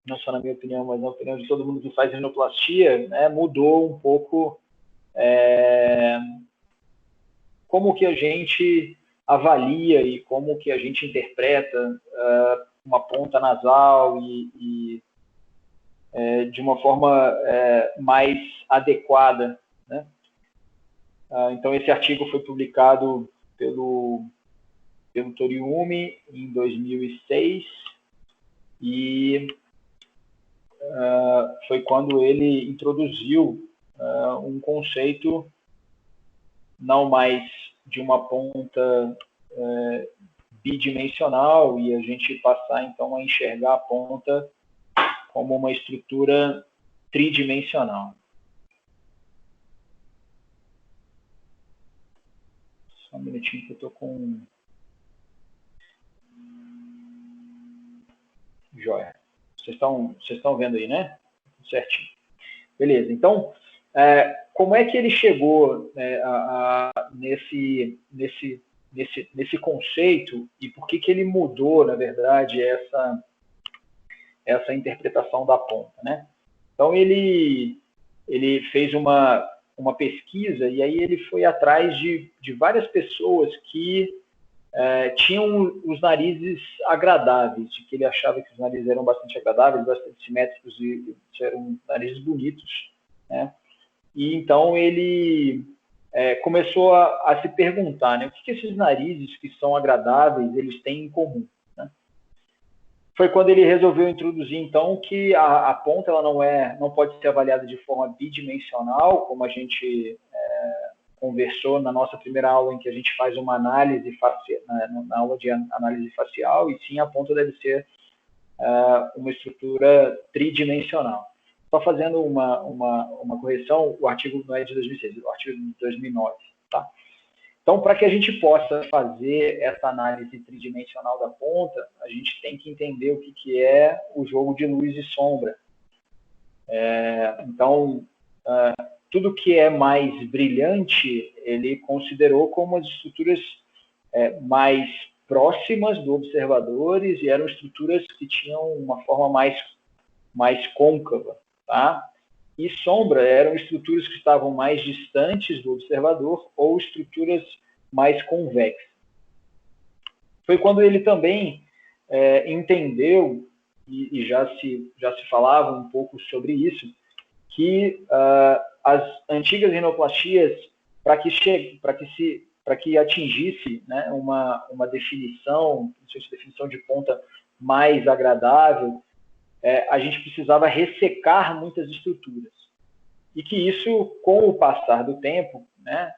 não só na minha opinião, mas na opinião de todo mundo que faz rinoplastia, né, mudou um pouco como que a gente avalia e como que a gente interpreta uma ponta nasal e de uma forma mais adequada, né? Então, esse artigo foi publicado pelo Toriumi em 2006 e foi quando ele introduziu um conceito não mais de uma ponta bidimensional e a gente passar então a enxergar a ponta como uma estrutura tridimensional. Só um minutinho que eu estou com... Joia. Vocês estão vendo aí, né? Certinho. Beleza. Então, como é que ele chegou nesse conceito e por que ele mudou, na verdade, essa interpretação da ponta, né? Então, ele fez uma pesquisa e aí ele foi atrás de várias pessoas que tinham os narizes agradáveis, de que ele achava que os narizes eram bastante agradáveis, bastante simétricos e eram narizes bonitos, né? E então ele começou a se perguntar, né, o que esses narizes que são agradáveis eles têm em comum, né? Foi quando ele resolveu introduzir então que a ponta ela não pode ser avaliada de forma bidimensional, como a gente conversou na nossa primeira aula em que a gente faz uma análise facial, na aula de análise facial, e sim a ponta deve ser uma estrutura tridimensional. Só fazendo uma correção, o artigo não é de 2006, o artigo é de 2009. Tá? Então, para que a gente possa fazer essa análise tridimensional da ponta, a gente tem que entender o que é o jogo de luz e sombra. Então, tudo que é mais brilhante, ele considerou como as estruturas mais próximas do observador e eram estruturas que tinham uma forma mais côncava, tá? E sombra eram estruturas que estavam mais distantes do observador ou estruturas mais convexas. Foi quando ele também entendeu, e já se falava um pouco sobre isso, que as antigas rinoplastias, para que atingisse, né, uma definição de ponta mais agradável, a gente precisava ressecar muitas estruturas. E que isso, com o passar do tempo, né,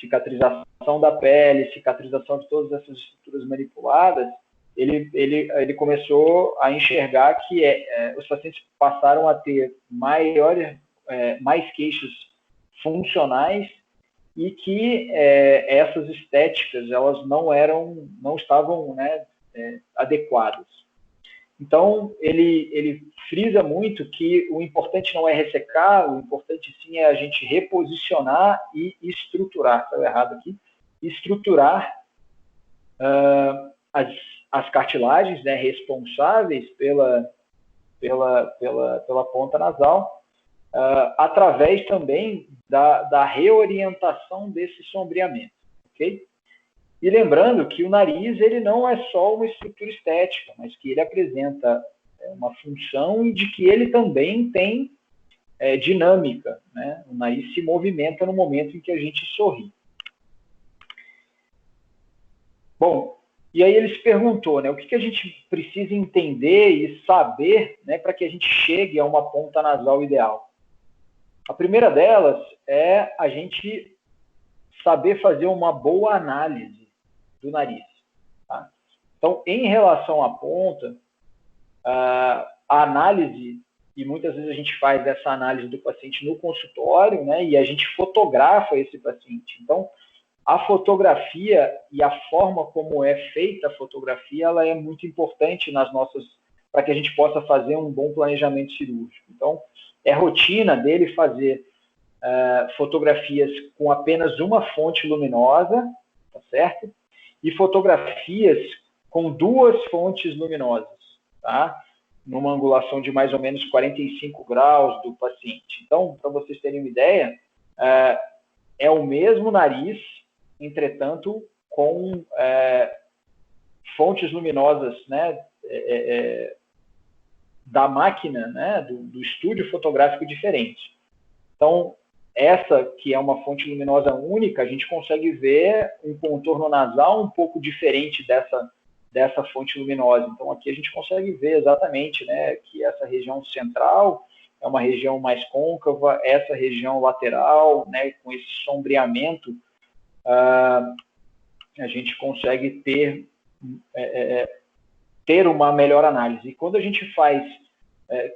cicatrização da pele, cicatrização de todas essas estruturas manipuladas, ele começou a enxergar que os pacientes passaram a ter mais queixas funcionais e que essas estéticas elas não estavam, né, adequadas. Então, ele frisa muito que o importante não é ressecar, o importante sim é a gente reposicionar e estruturar, está errado aqui, estruturar as cartilagens, né, responsáveis pela ponta nasal, através também da reorientação desse sombreamento, ok? E lembrando que o nariz ele não é só uma estrutura estética, mas que ele apresenta uma função e de que ele também tem dinâmica, né? O nariz se movimenta no momento em que a gente sorri. Bom, e aí ele se perguntou, né, o que a gente precisa entender e saber, né, para que a gente chegue a uma ponta nasal ideal. A primeira delas é a gente saber fazer uma boa análise do nariz. Tá? Então, em relação à ponta, a análise, e muitas vezes a gente faz essa análise do paciente no consultório, né, e a gente fotografa esse paciente. Então, a fotografia e a forma como é feita a fotografia, ela é muito importante para que a gente possa fazer um bom planejamento cirúrgico. Então, é rotina dele fazer fotografias com apenas uma fonte luminosa, tá certo? E fotografias com 2 fontes luminosas, tá? numa angulação de mais ou menos 45 graus do paciente. Então, para vocês terem uma ideia, é o mesmo nariz, entretanto, com fontes luminosas, né, da máquina, né, do estúdio fotográfico diferente. Então, essa que é uma fonte luminosa única, a gente consegue ver um contorno nasal um pouco diferente dessa fonte luminosa. Então, aqui a gente consegue ver exatamente, né, que essa região central é uma região mais côncava, essa região lateral, né, com esse sombreamento, a gente consegue ter uma melhor análise. E quando a gente faz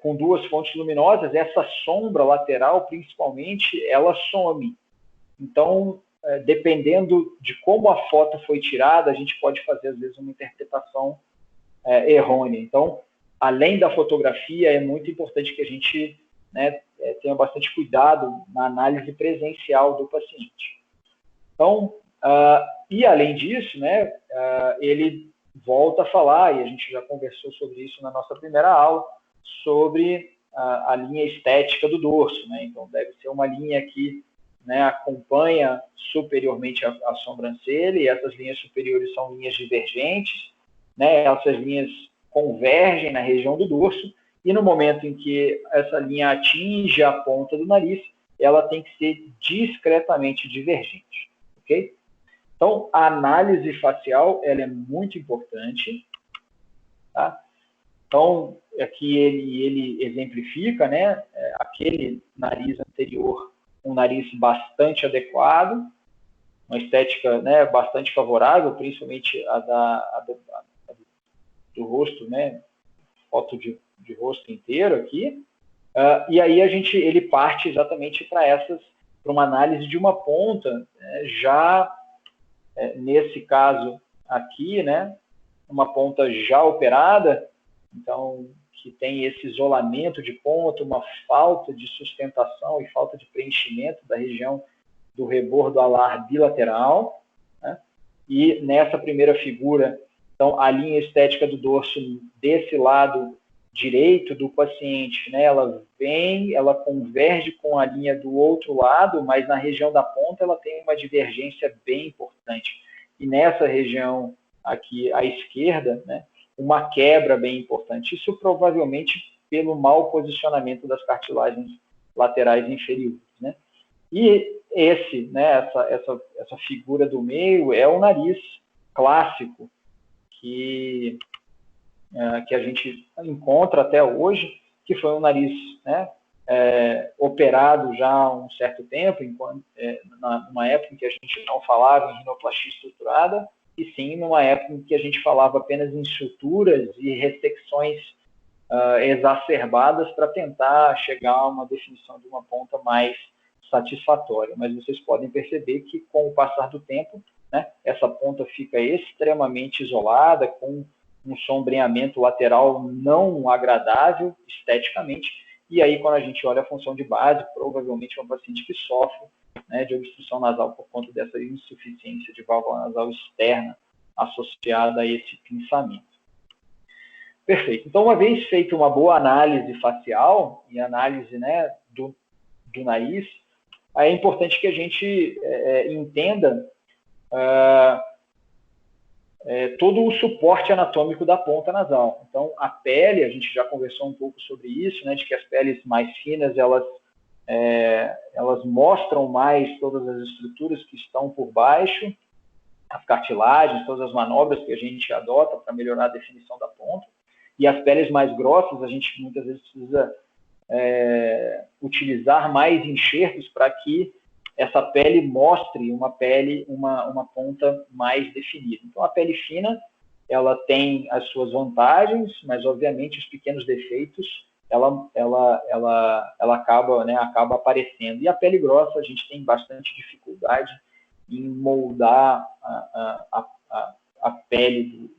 com duas fontes luminosas, essa sombra lateral, principalmente, ela some. Então, dependendo de como a foto foi tirada, a gente pode fazer, às vezes, uma interpretação errônea. Então, além da fotografia, é muito importante que a gente, né, tenha bastante cuidado na análise presencial do paciente. Então, e além disso, né, ele volta a falar, e a gente já conversou sobre isso na nossa primeira aula, sobre a linha estética do dorso, né? Então, deve ser uma linha que, né, acompanha superiormente a sobrancelha, e essas linhas superiores são linhas divergentes, né? Essas linhas convergem na região do dorso, e no momento em que essa linha atinge a ponta do nariz, ela tem que ser discretamente divergente, ok? Então, a análise facial, ela é muito importante, tá? Então, aqui ele exemplifica, né, aquele nariz anterior, um nariz bastante adequado, uma estética, né, bastante favorável, principalmente a do rosto, né, foto de rosto inteiro aqui, e aí ele parte exatamente para uma análise de uma ponta, já nesse caso aqui, né, uma ponta já operada, então, que tem esse isolamento de ponta, uma falta de sustentação e falta de preenchimento da região do rebordo alar bilateral, né? E nessa primeira figura, então, a linha estética do dorso desse lado direito do paciente, né, ela converge com a linha do outro lado, mas na região da ponta ela tem uma divergência bem importante. E nessa região aqui à esquerda, né, uma quebra bem importante. Isso provavelmente pelo mau posicionamento das cartilagens laterais inferiores, né? E essa figura do meio é o nariz clássico que a gente encontra até hoje, que foi um nariz, né, operado já há um certo tempo, numa época em que a gente não falava em rinoplastia estruturada, e sim numa época em que a gente falava apenas em suturas e ressecções exacerbadas para tentar chegar a uma definição de uma ponta mais satisfatória. Mas vocês podem perceber que, com o passar do tempo, né, essa ponta fica extremamente isolada, com um sombreamento lateral não agradável esteticamente, e aí quando a gente olha a função de base, provavelmente é um paciente que sofre, né, de obstrução nasal por conta dessa insuficiência de válvula nasal externa associada a esse pinçamento. Perfeito. Então, uma vez feita uma boa análise facial e análise, né, do nariz, aí é importante que a gente entenda todo o suporte anatômico da ponta nasal. Então, a pele, a gente já conversou um pouco sobre isso, né, de que as peles mais finas, elas mostram mais todas as estruturas que estão por baixo, as cartilagens, todas as manobras que a gente adota para melhorar a definição da ponta. E as peles mais grossas, a gente muitas vezes precisa utilizar mais enxertos para que essa pele mostre uma ponta mais definida. Então, a pele fina, ela tem as suas vantagens, mas, obviamente, os pequenos defeitos, ela acaba, né, acaba aparecendo. E a pele grossa, a gente tem bastante dificuldade em moldar a pele,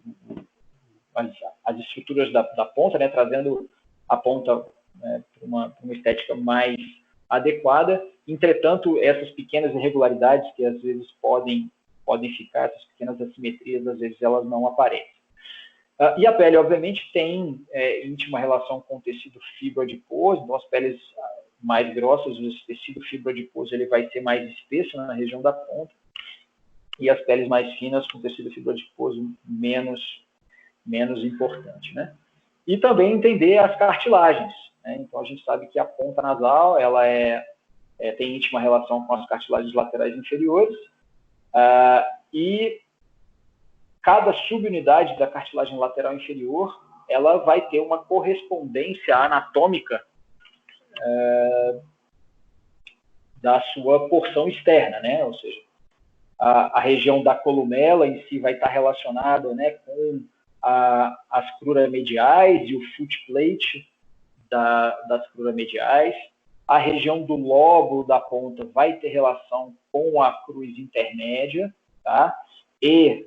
as estruturas da ponta, né, trazendo a ponta para uma estética mais adequada. Entretanto, essas pequenas irregularidades que às vezes podem ficar, essas pequenas assimetrias, às vezes elas não aparecem. E a pele, obviamente, tem íntima relação com o tecido fibroadiposo, então as peles mais grossas, o tecido fibroadiposo ele vai ser mais espesso, né, na região da ponta, e as peles mais finas com tecido fibroadiposo menos importante, né? E também entender as cartilagens, né? Então a gente sabe que a ponta nasal ela tem íntima relação com as cartilagens laterais inferiores, e cada subunidade da cartilagem lateral inferior ela vai ter uma correspondência anatômica da sua porção externa, né? Ou seja, a região da columela em si vai estar relacionada, né, com as cruramediais e o footplate das cruramediais. A região do lóbulo da ponta vai ter relação com a cruz intermédia, tá? E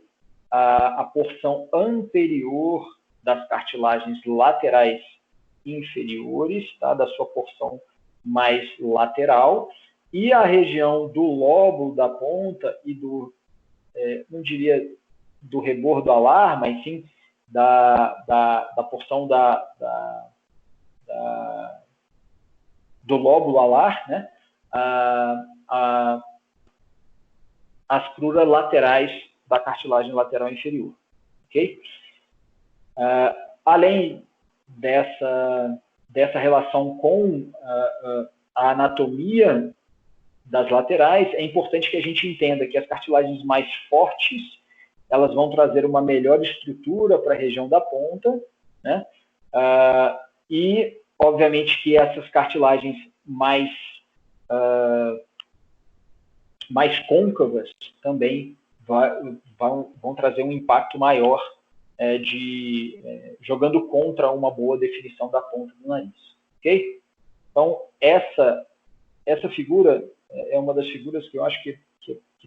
a porção anterior das cartilagens laterais inferiores, tá? Da sua porção mais lateral, e a região do lóbulo da ponta e não diria do rebordo alar, mas sim da porção do lóbulo alar, né? As cruras laterais da cartilagem lateral inferior, ok? Além dessa relação com a anatomia das laterais, é importante que a gente entenda que as cartilagens mais fortes elas vão trazer uma melhor estrutura para a região da ponta, né? E, obviamente, que essas cartilagens mais côncavas também vão trazer um impacto maior jogando contra uma boa definição da ponta do nariz, ok? Então, essa figura é uma das figuras que eu acho que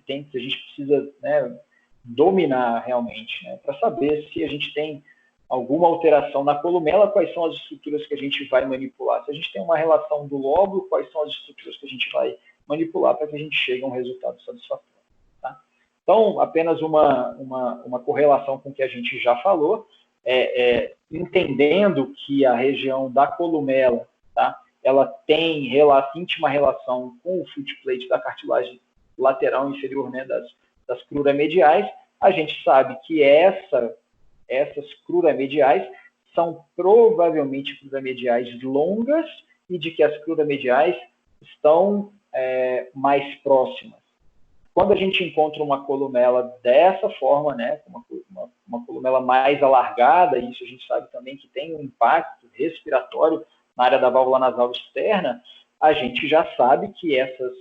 a gente precisa, né, dominar realmente, né, para saber se a gente tem alguma alteração na columela, quais são as estruturas que a gente vai manipular. Se a gente tem uma relação do lóbulo, quais são as estruturas que a gente vai manipular para que a gente chegue a um resultado satisfatório. Tá? Então, apenas uma correlação com o que a gente já falou, entendendo que a região da columela, tá, ela tem íntima relação com o footplate da cartilagem lateral inferior, né, das cruramediais. A gente sabe que essas cruramediais são provavelmente cruramediais longas e de que as cruramediais estão mais próximas. Quando a gente encontra uma columela dessa forma, né, uma columela mais alargada, e isso a gente sabe também que tem um impacto respiratório na área da válvula nasal externa, a gente já sabe que essas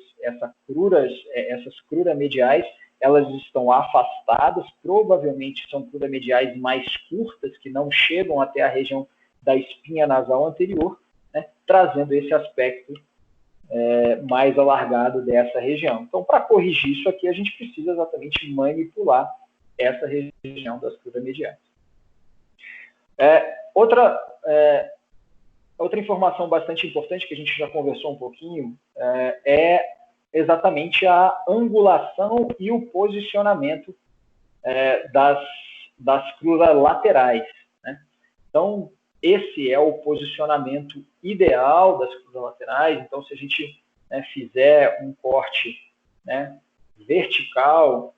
cruramediais elas estão afastadas, provavelmente são cruramediais mais curtas, que não chegam até a região da espinha nasal anterior, né, trazendo esse aspecto mais alargado dessa região. Então, para corrigir isso aqui, a gente precisa exatamente manipular essa região das cruramediais. Outra informação bastante importante, que a gente já conversou um pouquinho, é exatamente a angulação e o posicionamento das cruras laterais, né? Então, esse é o posicionamento ideal das cruras laterais. Então, se a gente fizer um corte, né, vertical,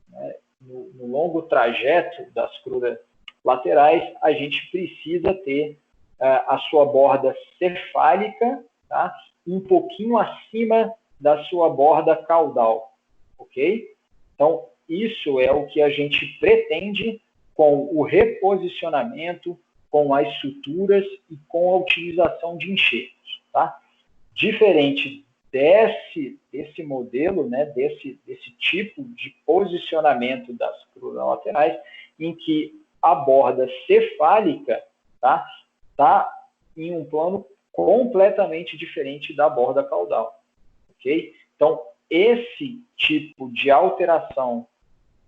né, no longo trajeto das cruras laterais, a gente precisa ter a sua borda cefálica, tá, um pouquinho acima da sua borda caudal, ok? Então, isso é o que a gente pretende com o reposicionamento, com as suturas e com a utilização de enxertos, tá? Diferente desse modelo, né, desse tipo de posicionamento das cruras laterais, em que a borda cefálica tá em um plano completamente diferente da borda caudal, ok? Então, esse tipo de alteração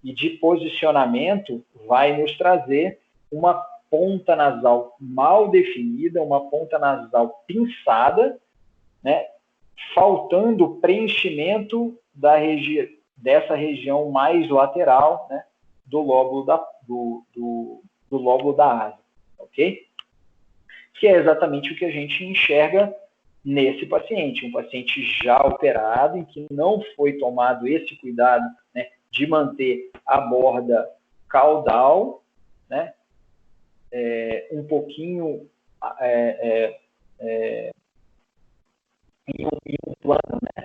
e de posicionamento vai nos trazer uma ponta nasal mal definida, uma ponta nasal pinçada, né, faltando preenchimento dessa região mais lateral, né, do lóbulo do do lóbulo da asa, ok? Que é exatamente o que a gente enxerga nesse paciente, um paciente já operado, em que não foi tomado esse cuidado, né, de manter a borda caudal, né, um pouquinho em um plano, né,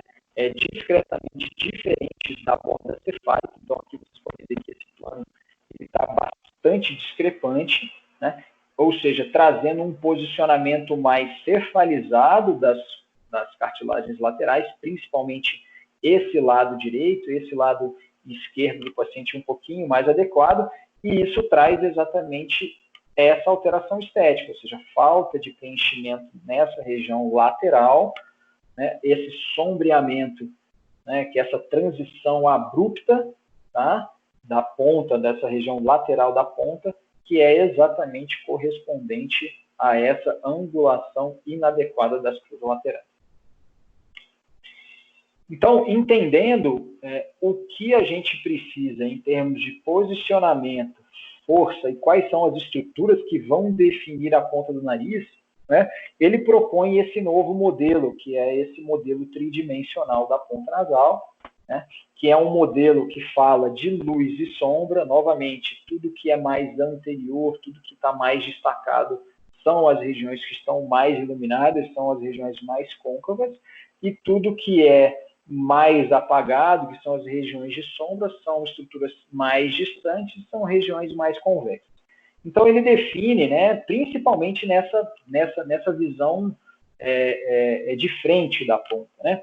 discretamente diferente da borda cefálica. Então, aqui vocês podem ver que esse plano está bastante discrepante, né, ou seja, trazendo um posicionamento mais cefalizado das cartilagens laterais, principalmente esse lado direito, esse lado esquerdo do paciente um pouquinho mais adequado, e isso traz exatamente essa alteração estética, ou seja, falta de preenchimento nessa região lateral, né, esse sombreamento, né, que é essa transição abrupta, tá, da ponta, dessa região lateral da ponta, que é exatamente correspondente a essa angulação inadequada das cruzes laterais. Então, entendendo o que a gente precisa em termos de posicionamento, força e quais são as estruturas que vão definir a ponta do nariz, né, ele propõe esse novo modelo, que é esse modelo tridimensional da ponta nasal, né, que é um modelo que fala de luz e sombra. Novamente, tudo que é mais anterior, tudo que está mais destacado são as regiões que estão mais iluminadas, são as regiões mais côncavas, e tudo que é mais apagado, que são as regiões de sombra, são estruturas mais distantes, são regiões mais convexas. Então, ele define, né, principalmente nessa visão de frente da ponta, né?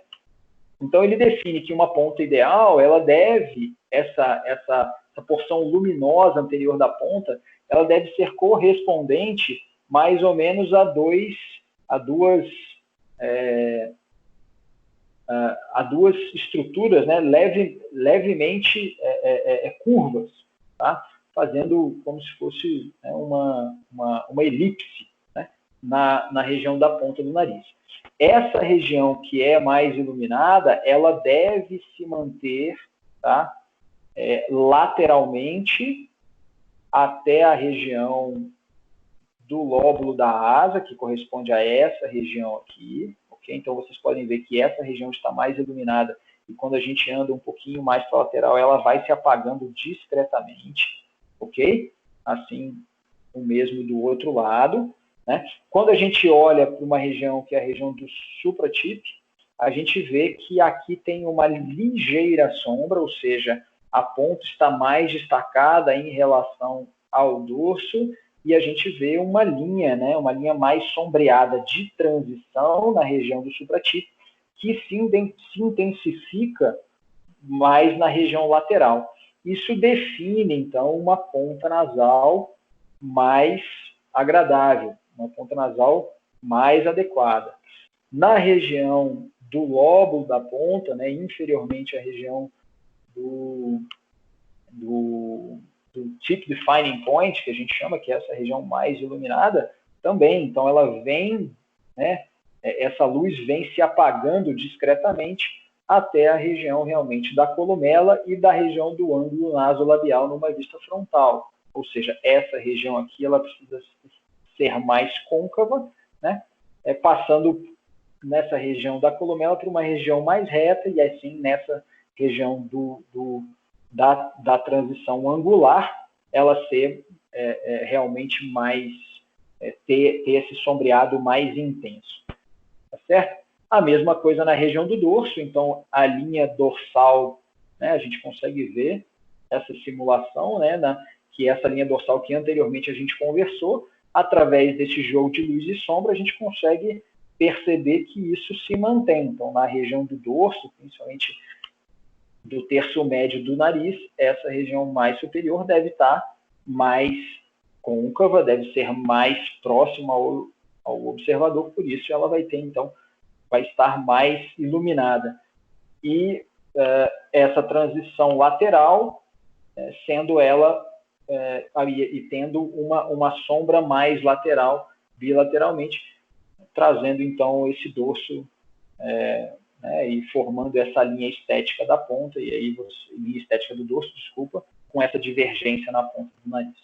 Então, ele define que uma ponta ideal, ela deve, essa porção luminosa anterior da ponta, ela deve ser correspondente mais ou menos a duas estruturas, né, levemente curvas, tá? Fazendo como se fosse, né, uma elipse, né, na região da ponta do nariz. Essa região que é mais iluminada, ela deve se manter, tá, lateralmente até a região do lóbulo da asa, que corresponde a essa região aqui, ok? Então, vocês podem ver que essa região está mais iluminada, e quando a gente anda um pouquinho mais para a lateral, ela vai se apagando discretamente, ok? Assim, o mesmo do outro lado, né? Quando a gente olha para uma região que é a região do supratip, a gente vê que aqui tem uma ligeira sombra, ou seja, a ponta está mais destacada em relação ao dorso, e a gente vê uma linha, né, uma linha mais sombreada de transição na região do supratip, que se intensifica mais na região lateral. Isso define, então, uma ponta nasal mais agradável, uma ponta nasal mais adequada. Na região do lóbulo da ponta, né, inferiormente à região do tip defining point, que a gente chama, que é essa região mais iluminada, também. Então, ela vem, né, essa luz vem se apagando discretamente até a região realmente da columela e da região do ângulo nasolabial numa vista frontal. Ou seja, essa região aqui, ela precisa ser mais côncava, né, passando nessa região da columela para uma região mais reta, e assim nessa região da transição angular, ela ser realmente mais, ter esse sombreado mais intenso, tá certo? A mesma coisa na região do dorso. Então, a linha dorsal, né, a gente consegue ver essa simulação, né, que essa linha dorsal que anteriormente a gente conversou, através desse jogo de luz e sombra, a gente consegue perceber que isso se mantém. Então, na região do dorso, principalmente do terço médio do nariz, essa região mais superior deve estar mais côncava, deve ser mais próxima ao observador, por isso ela vai ter, então, vai estar mais iluminada. E essa transição lateral, sendo ela, e tendo uma sombra mais lateral, bilateralmente, trazendo, então, esse dorso, né, e formando essa linha estética da ponta, e aí linha estética do dorso, desculpa, com essa divergência na ponta do nariz.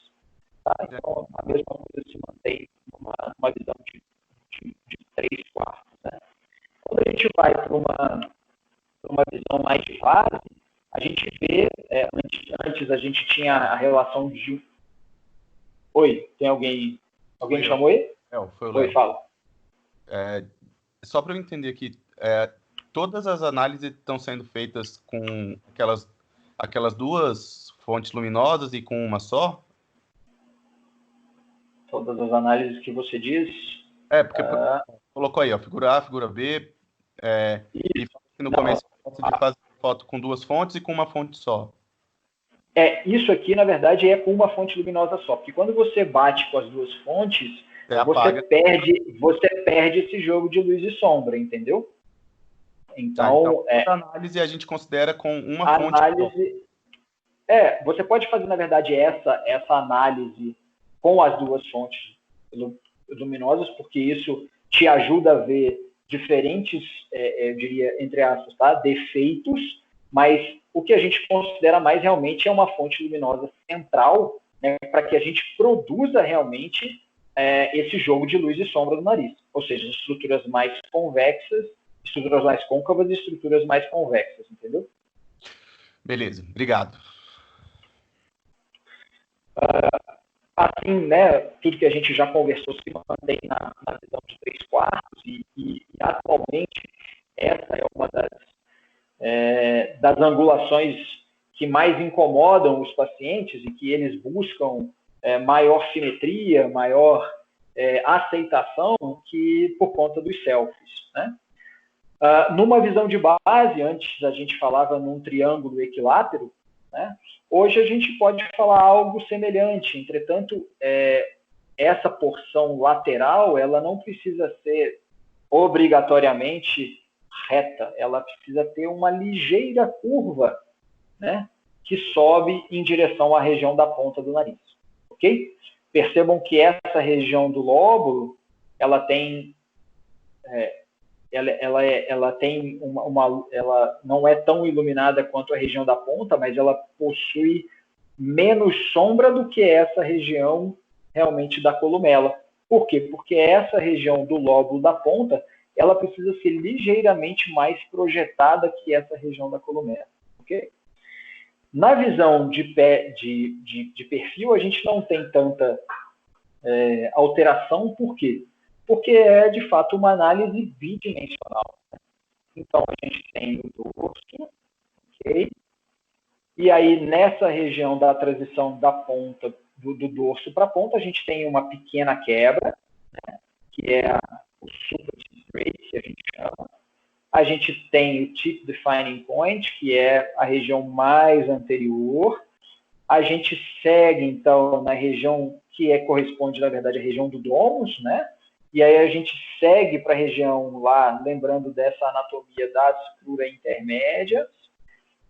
tá? Então, a mesma coisa se mantém numa visão de 3/4, né? Quando a gente vai para uma visão mais de base, a gente vê, antes a gente tinha a relação de... Oi, tem alguém me chamou aí? Foi o Léo. Oi, fala. Só para eu entender aqui, todas as análises estão sendo feitas com aquelas duas fontes luminosas e com uma só? Todas as análises que você diz... Porque colocou aí, figura A, figura B, e no começo de fazer foto com duas fontes e com uma fonte só. Isso aqui, na verdade, é com uma fonte luminosa só, porque quando você bate com as duas fontes, você perde esse jogo de luz e sombra, entendeu? Então toda análise a gente considera com uma fonte só. Você pode fazer, na verdade, essa análise com as duas fontes luminosas, porque isso te ajuda a ver diferentes, eu diria, entre aspas, tá? Defeitos, mas o que a gente considera mais realmente é uma fonte luminosa central, né, para que a gente produza realmente esse jogo de luz e sombra do nariz. Ou seja, estruturas mais convexas, estruturas mais côncavas e estruturas mais convexas, entendeu? Beleza, obrigado. Assim, né, tudo que a gente já conversou se mantém na visão de 3/4 e atualmente essa é uma das angulações que mais incomodam os pacientes e que eles buscam maior simetria, maior aceitação que por conta dos selfies, né? Numa visão de base, antes a gente falava num triângulo equilátero, né? Hoje a gente pode falar algo semelhante, entretanto, essa porção lateral ela não precisa ser obrigatoriamente reta, ela precisa ter uma ligeira curva, né, que sobe em direção à região da ponta do nariz, ok? Percebam que essa região do lóbulo, ela tem, ela tem ela não é tão iluminada quanto a região da ponta, mas ela possui menos sombra do que essa região realmente da columela. Por quê? Porque essa região do lóbulo da ponta, ela precisa ser ligeiramente mais projetada que essa região da columela, ok? Na visão de perfil, a gente não tem tanta alteração, por quê? Porque é, de fato, uma análise bidimensional. Então, a gente tem o dorso, ok? E aí, nessa região da transição da ponta, do dorso para a ponta, a gente tem uma pequena quebra, né, que é o supra-teeth grade, que a gente chama. A gente tem o teeth defining point, que é a região mais anterior. A gente segue, então, na região que corresponde, na verdade, à região do domus, né? E aí a gente segue para a região lá, lembrando dessa anatomia da escrura intermédia,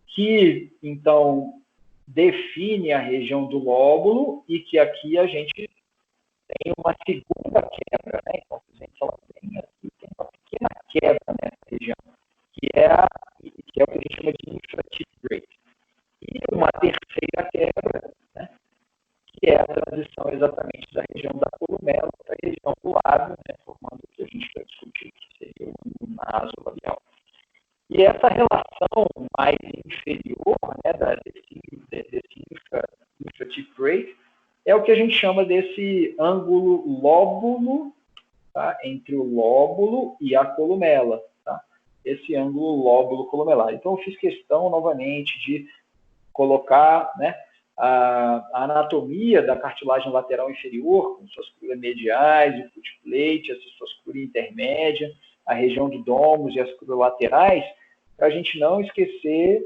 que, então, define a região do lóbulo e que aqui a gente tem uma segunda quebra, né? Então, a gente tem aqui tem uma pequena quebra nessa região, que é o que a gente chama de infra-teeth grade. E uma terceira quebra, né, que é a transição exatamente da região da columela para a região do lábio, né, formando o que a gente vai discutir, que seria o nasolabial. E essa relação mais inferior, né, desse infra-teeth grade, é o que a gente chama desse ângulo lóbulo, tá, entre o lóbulo e a columela, tá? Esse ângulo lóbulo columelar. Então, eu fiz questão, novamente, de colocar, né, a anatomia da cartilagem lateral inferior, com suas cruras mediais, o foot plate, as suas cruras intermédias, a região do domus e as cruras laterais, para a gente não esquecer,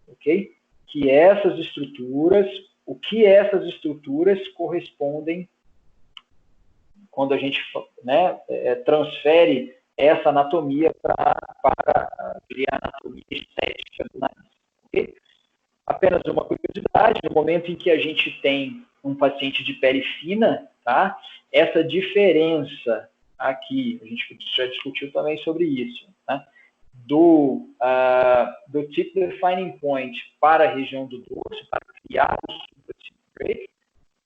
ok, que essas estruturas, o que essas estruturas correspondem quando a gente, né, transfere essa anatomia para a anatomia estética do nariz, ok? Apenas uma curiosidade, no momento em que a gente tem um paciente de pele fina, tá? Essa diferença aqui, a gente já discutiu também sobre isso, tá? Do teeth defining point para a região do dorso, para criar o supra-teeth grade,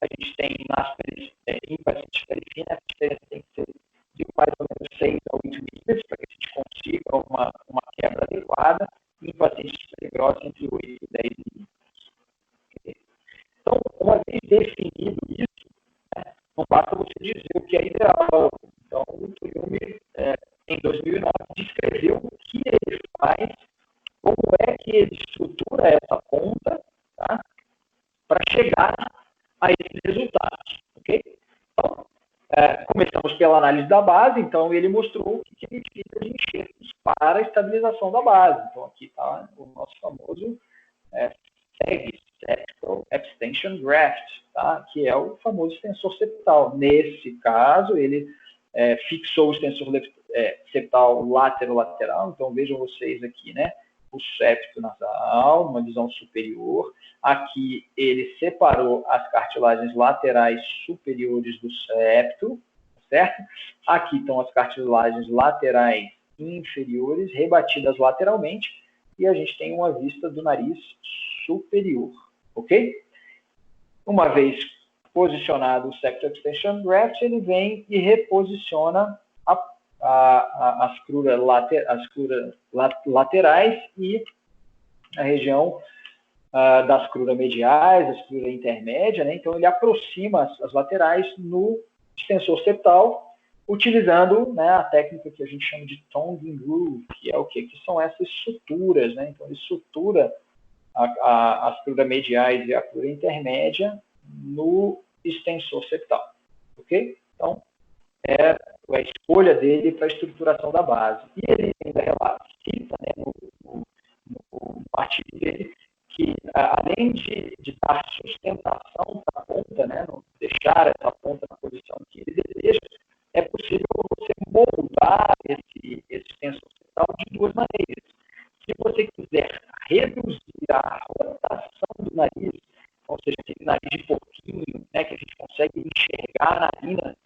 a gente tem náspers ímpares de perifina, a diferença tem que ser de mais ou menos 6 a 8 milímetros, para que a gente consiga uma quebra adequada, e em pacientes de pele grossa entre 8 e 10 milímetros. Então, uma vez definido isso, né, não basta você dizer o que é ideal. Então, o Toyomi, em 2009, descreveu o que ele faz, como é que ele estrutura essa ponta, tá, para chegar a esses resultados. Okay? Então, começamos pela análise da base, então ele mostrou o que ele utiliza de enxertos para a estabilização da base. Então, aqui está o nosso famoso SEG, Septal Extension Graft, tá? Que é o famoso extensor septal. Nesse caso, ele fixou o extensor septal lateral, então vejam vocês aqui, né? O septo nasal, uma visão superior. Aqui ele separou as cartilagens laterais superiores do septo, certo? Aqui estão as cartilagens laterais inferiores, rebatidas lateralmente, e a gente tem uma vista do nariz superior, ok? Uma vez posicionado o Septal Extension Graft, ele vem e reposiciona as cruras laterais e a região das cruras mediais, as cruras intermédias, né? Então ele aproxima as laterais no extensor septal, utilizando, né, a técnica que a gente chama de tongue and groove, que é o quê? Que são essas suturas, né? Então ele sutura as cruras mediais e a crura intermédia no extensor septal, ok? Então, é a escolha dele para a estruturação da base. E ele ainda cita, né, no artigo dele, que além de dar sustentação para a ponta, né, deixar essa ponta na posição que ele deseja, é possível você moldar esse extensor septal de duas maneiras. Se você quiser reduzir a rotação do nariz, ou seja, aquele nariz de porquinho, né, que a gente consegue enxergar a narina,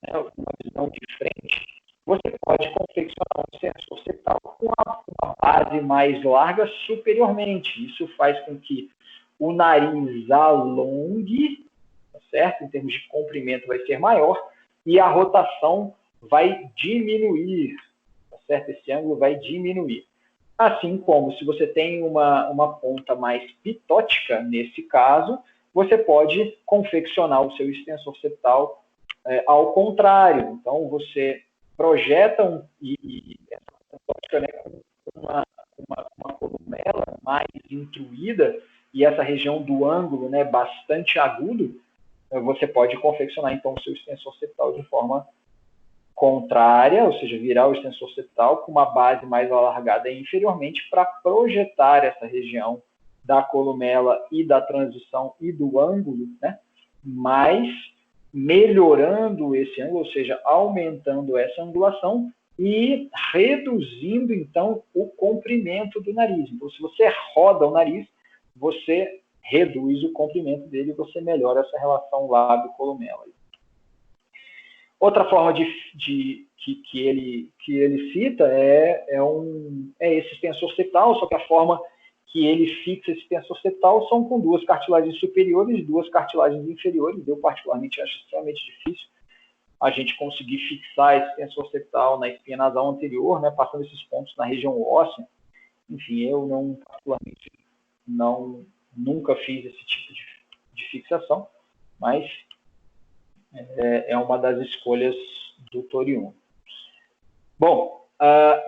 né, uma visão de frente, você pode confeccionar um extensor septal com uma base mais larga superiormente. Isso faz com que o nariz alongue, tá certo? Em termos de comprimento vai ser maior, e a rotação vai diminuir, tá certo? Esse ângulo vai diminuir. Assim como se você tem uma ponta mais pitótica, nesse caso, você pode confeccionar o seu extensor septal ao contrário. Então, você projeta essa pitótica, né, com uma columela mais intruída e essa região do ângulo, né, bastante agudo, você pode confeccionar, então, o seu extensor septal de forma contrária, ou seja, virar o extensor septal com uma base mais alargada inferiormente para projetar essa região da columela e da transição e do ângulo, né? Mas melhorando esse ângulo, ou seja, aumentando essa angulação e reduzindo, então, o comprimento do nariz. Então, se você roda o nariz, você reduz o comprimento dele e você melhora essa relação lábio-columela. Outra forma que ele cita é esse extensor septal, só que a forma que ele fixa esse extensor septal são com duas cartilagens superiores e duas cartilagens inferiores. Eu, particularmente, acho extremamente difícil a gente conseguir fixar esse extensor septal na espinha nasal anterior, né, passando esses pontos na região óssea. Enfim, eu particularmente, nunca fiz esse tipo de fixação, mas é uma das escolhas do Torium. Bom,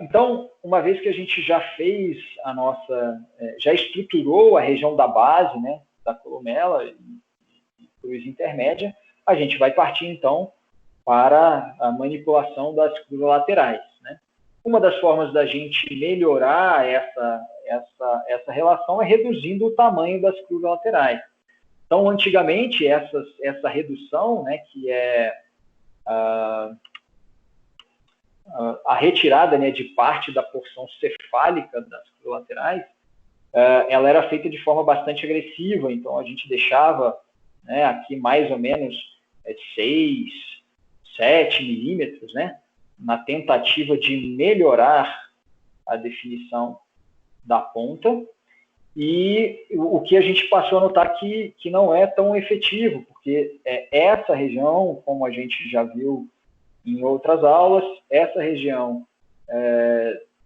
então, uma vez que a gente já fez já estruturou a região da base, né, da columela e cruz intermédia, a gente vai partir, então, para a manipulação das cruzes laterais, né? Uma das formas da gente melhorar essa relação é reduzindo o tamanho das cruzes laterais. Então, antigamente, essa redução, né, que é a retirada, né, de parte da porção cefálica das cruzes laterais, ela era feita de forma bastante agressiva. Então, a gente deixava, né, aqui mais ou menos 6, 7 milímetros, né, na tentativa de melhorar a definição da ponta. E o que a gente passou a notar que não é tão efetivo, porque essa região, como a gente já viu em outras aulas, essa região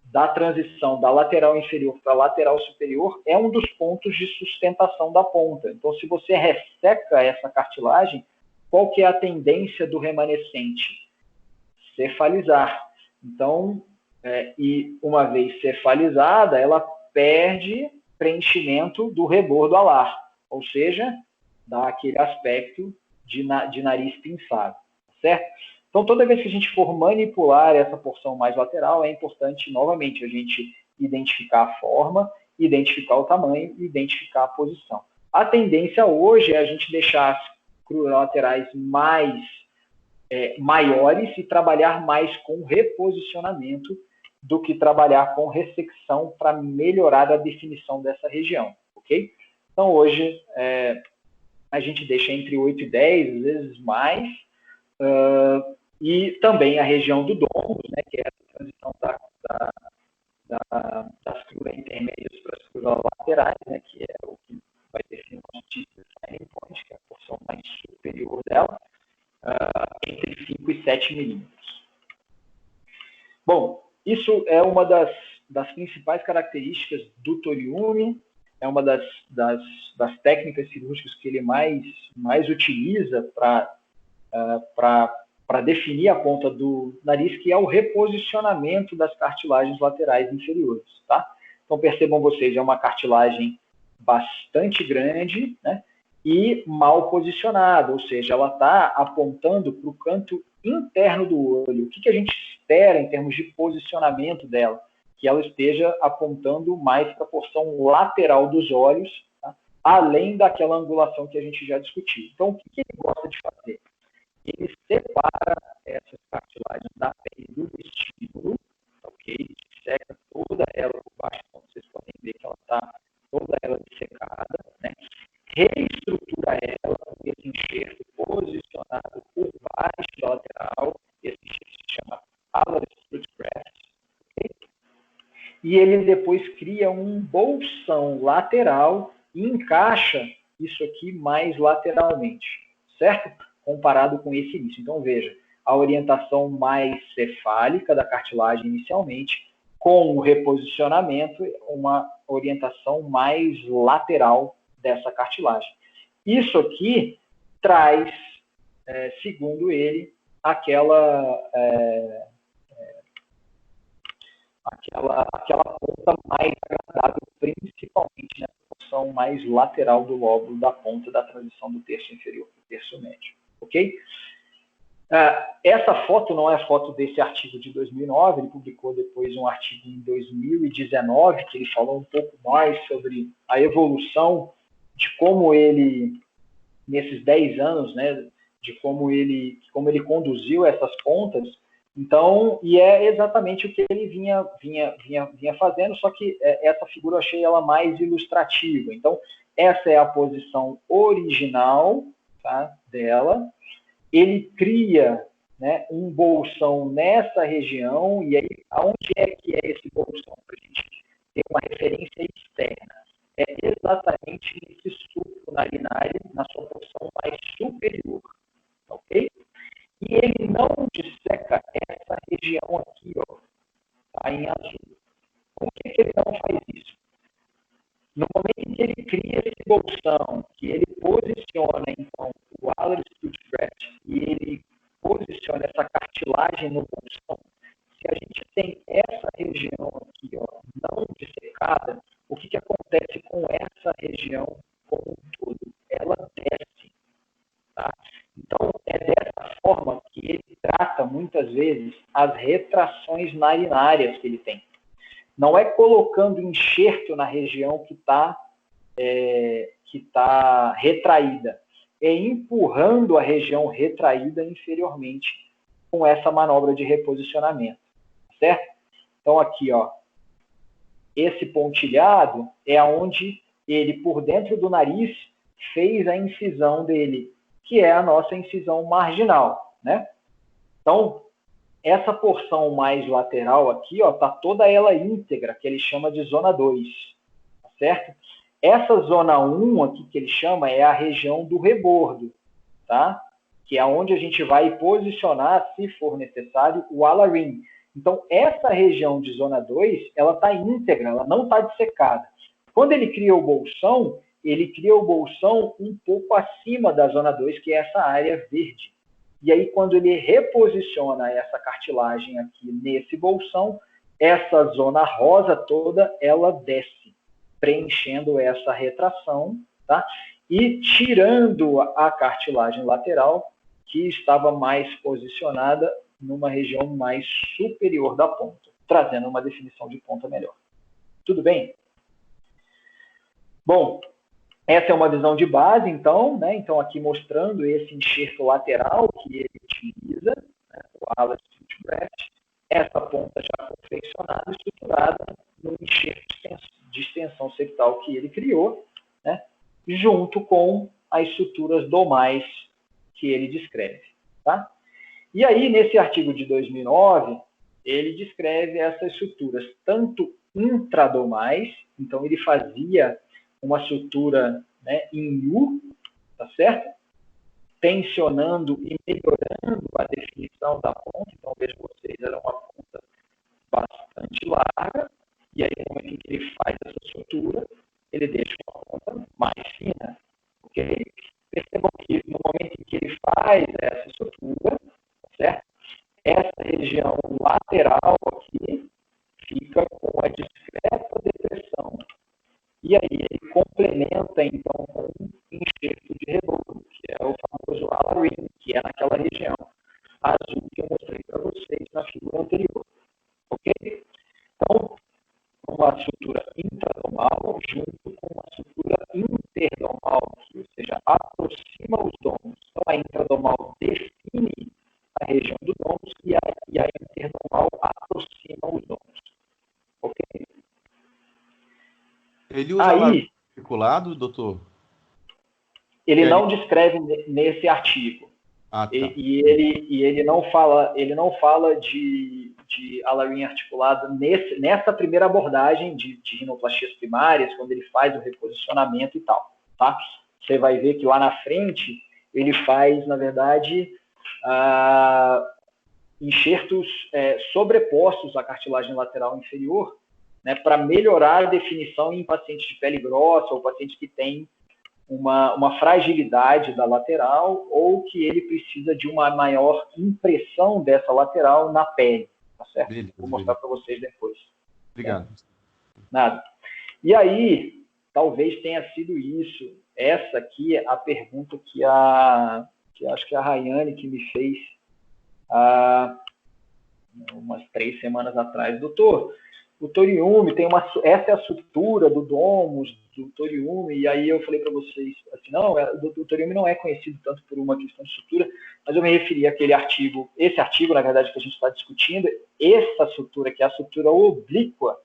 da transição da lateral inferior para a lateral superior é um dos pontos de sustentação da ponta. Então, se você resseca essa cartilagem, qual que é a tendência do remanescente? Cefalizar. Então, e uma vez cefalizada, ela perde preenchimento do rebordo alar, ou seja, dá aquele aspecto de nariz pinçado, certo? Então, toda vez que a gente for manipular essa porção mais lateral, é importante, novamente, a gente identificar a forma, identificar o tamanho e identificar a posição. A tendência hoje é a gente deixar as cruras laterais maiores e trabalhar mais com reposicionamento do que trabalhar com ressecção para melhorar a definição dessa região, ok? Então, hoje, a gente deixa entre 8 e 10, às vezes mais, e também a região do domo, né, que é a transição das cruras intermédias para as cruras laterais, né, que é o que vai definir o nosso tipo de signing point, que é a porção mais superior dela, entre 5 e 7 milímetros. Bom, isso é uma das principais características do Toriumi, é uma das técnicas cirúrgicas que ele mais utiliza para definir a ponta do nariz, que é o reposicionamento das cartilagens laterais inferiores. Tá? Então, percebam vocês, é uma cartilagem bastante grande, né, e mal posicionada, ou seja, ela está apontando para o canto interno do olho. O que a gente espera em termos de posicionamento dela? Que ela esteja apontando mais para a porção lateral dos olhos, tá? Além daquela angulação que a gente já discutiu. Então, o que ele gosta de fazer? Ele separa essas cartilagens da pele do vestíbulo, ok? Seca toda ela por baixo, então vocês podem ver que ela está toda ela dissecada, né? Reestrutura ela com esse enxerto posicionado por baixo da lateral, esse enxerto se chama ala split graft, okay? E ele depois cria um bolsão lateral e encaixa isso aqui mais lateralmente, certo? Comparado com esse início. Então, veja, a orientação mais cefálica da cartilagem inicialmente, com o reposicionamento, uma orientação mais lateral dessa cartilagem. Isso aqui traz, segundo ele, aquela ponta mais agradável, principalmente na porção mais lateral do lóbulo da ponta da transição do terço inferior para o terço médio. Ok? Essa foto não é a foto desse artigo de 2009, ele publicou depois um artigo em 2019, que ele falou um pouco mais sobre a evolução de como ele, nesses 10 anos, né, de como ele conduziu essas pontas. Então, e é exatamente o que ele vinha fazendo, só que essa figura eu achei ela mais ilustrativa. Então, essa é a posição original, tá, dela. Ele cria, né, um bolsão nessa região, e aí, aonde é que é esse bolsão? Para a gente ter uma referência externa. É exatamente nesse sulco narinário, na sua porção mais superior, ok? E ele não disseca essa região aqui, ó, tá, em azul. Por que ele não faz isso? No momento em que ele cria esse bolsão, que ele posiciona, então, o ala split graft, e ele posiciona essa cartilagem no bolsão, se a gente tem essa região aqui, ó, não dissecada, o que acontece com essa região como um todo? Ela desce, tá? Então, é dessa forma que ele trata, muitas vezes, as retrações narinárias que ele tem. Não é colocando enxerto na região que tá retraída, é empurrando a região retraída inferiormente com essa manobra de reposicionamento, certo? Então, aqui, ó, esse pontilhado é onde ele, por dentro do nariz, fez a incisão dele, que é a nossa incisão marginal, né? Então, essa porção mais lateral aqui, ó, tá toda ela íntegra, que ele chama de zona 2, tá certo? Essa zona 1 aqui que ele chama é a região do rebordo, tá? Que é onde a gente vai posicionar, se for necessário, o alarim. Então, essa região de zona 2, ela está íntegra, ela não está dissecada. Quando ele cria o bolsão, ele cria o bolsão um pouco acima da zona 2, que é essa área verde. E aí, quando ele reposiciona essa cartilagem aqui nesse bolsão, essa zona rosa toda, ela desce, preenchendo essa retração, tá? E tirando a cartilagem lateral, que estava mais posicionada numa região mais superior da ponta, trazendo uma definição de ponta melhor. Tudo bem? Bom, essa é uma visão de base, então, né? Então, aqui mostrando esse enxerto lateral que ele utiliza, né? O Alas Footbreast, essa ponta já confeccionada, estruturada no enxerto de extensão septal que ele criou, né? Junto com as suturas domais que ele descreve, tá? E aí, nesse artigo de 2009, ele descreve essas suturas tanto intradomais, então ele fazia uma sutura, né, em U, tá certo? Tensionando e melhorando a definição da ponta. Então, vejo vocês, era uma ponta bastante larga, e aí, no momento em que ele faz essa sutura, ele deixa uma ponta mais fina. Ok? Percebam que no momento em que ele faz essa sutura, tá certo? Essa região lateral aqui fica com a discreta depressão. E aí ele complementa, então, com um enxerto de rebordo, que é o famoso alarim, que é naquela região azul que eu mostrei para vocês na figura anterior. Ok? Então, uma sutura intradomal junto com uma sutura interdomal, que, ou seja, aproxima os dômus. Então, a intradomal define a região do dômus e a interdomal aproxima os dômus. Ok? Ele usa aí, articulado, doutor? Ele não descreve nesse artigo. Ah, tá. E ele não fala de alarim articulado nessa primeira abordagem de rinoplastias primárias, quando ele faz o reposicionamento e tal. Tá? Você vai ver que lá na frente ele faz, na verdade, enxertos sobrepostos à cartilagem lateral inferior, né, para melhorar a definição em pacientes de pele grossa ou pacientes que têm uma fragilidade da lateral ou que ele precisa de uma maior impressão dessa lateral na pele, tá certo? Beleza, vou mostrar para vocês depois. Obrigado. Nada. E aí, talvez tenha sido isso. Essa aqui é a pergunta que acho que a Rayane que me fez umas 3 semanas atrás. Doutor, o toriume tem essa é a sutura do domus, do toriume, e aí eu falei para vocês, assim, não, o toriume não é conhecido tanto por uma questão de sutura, mas eu me referi àquele artigo, esse artigo, na verdade, que a gente está discutindo, essa sutura, que é a sutura oblíqua,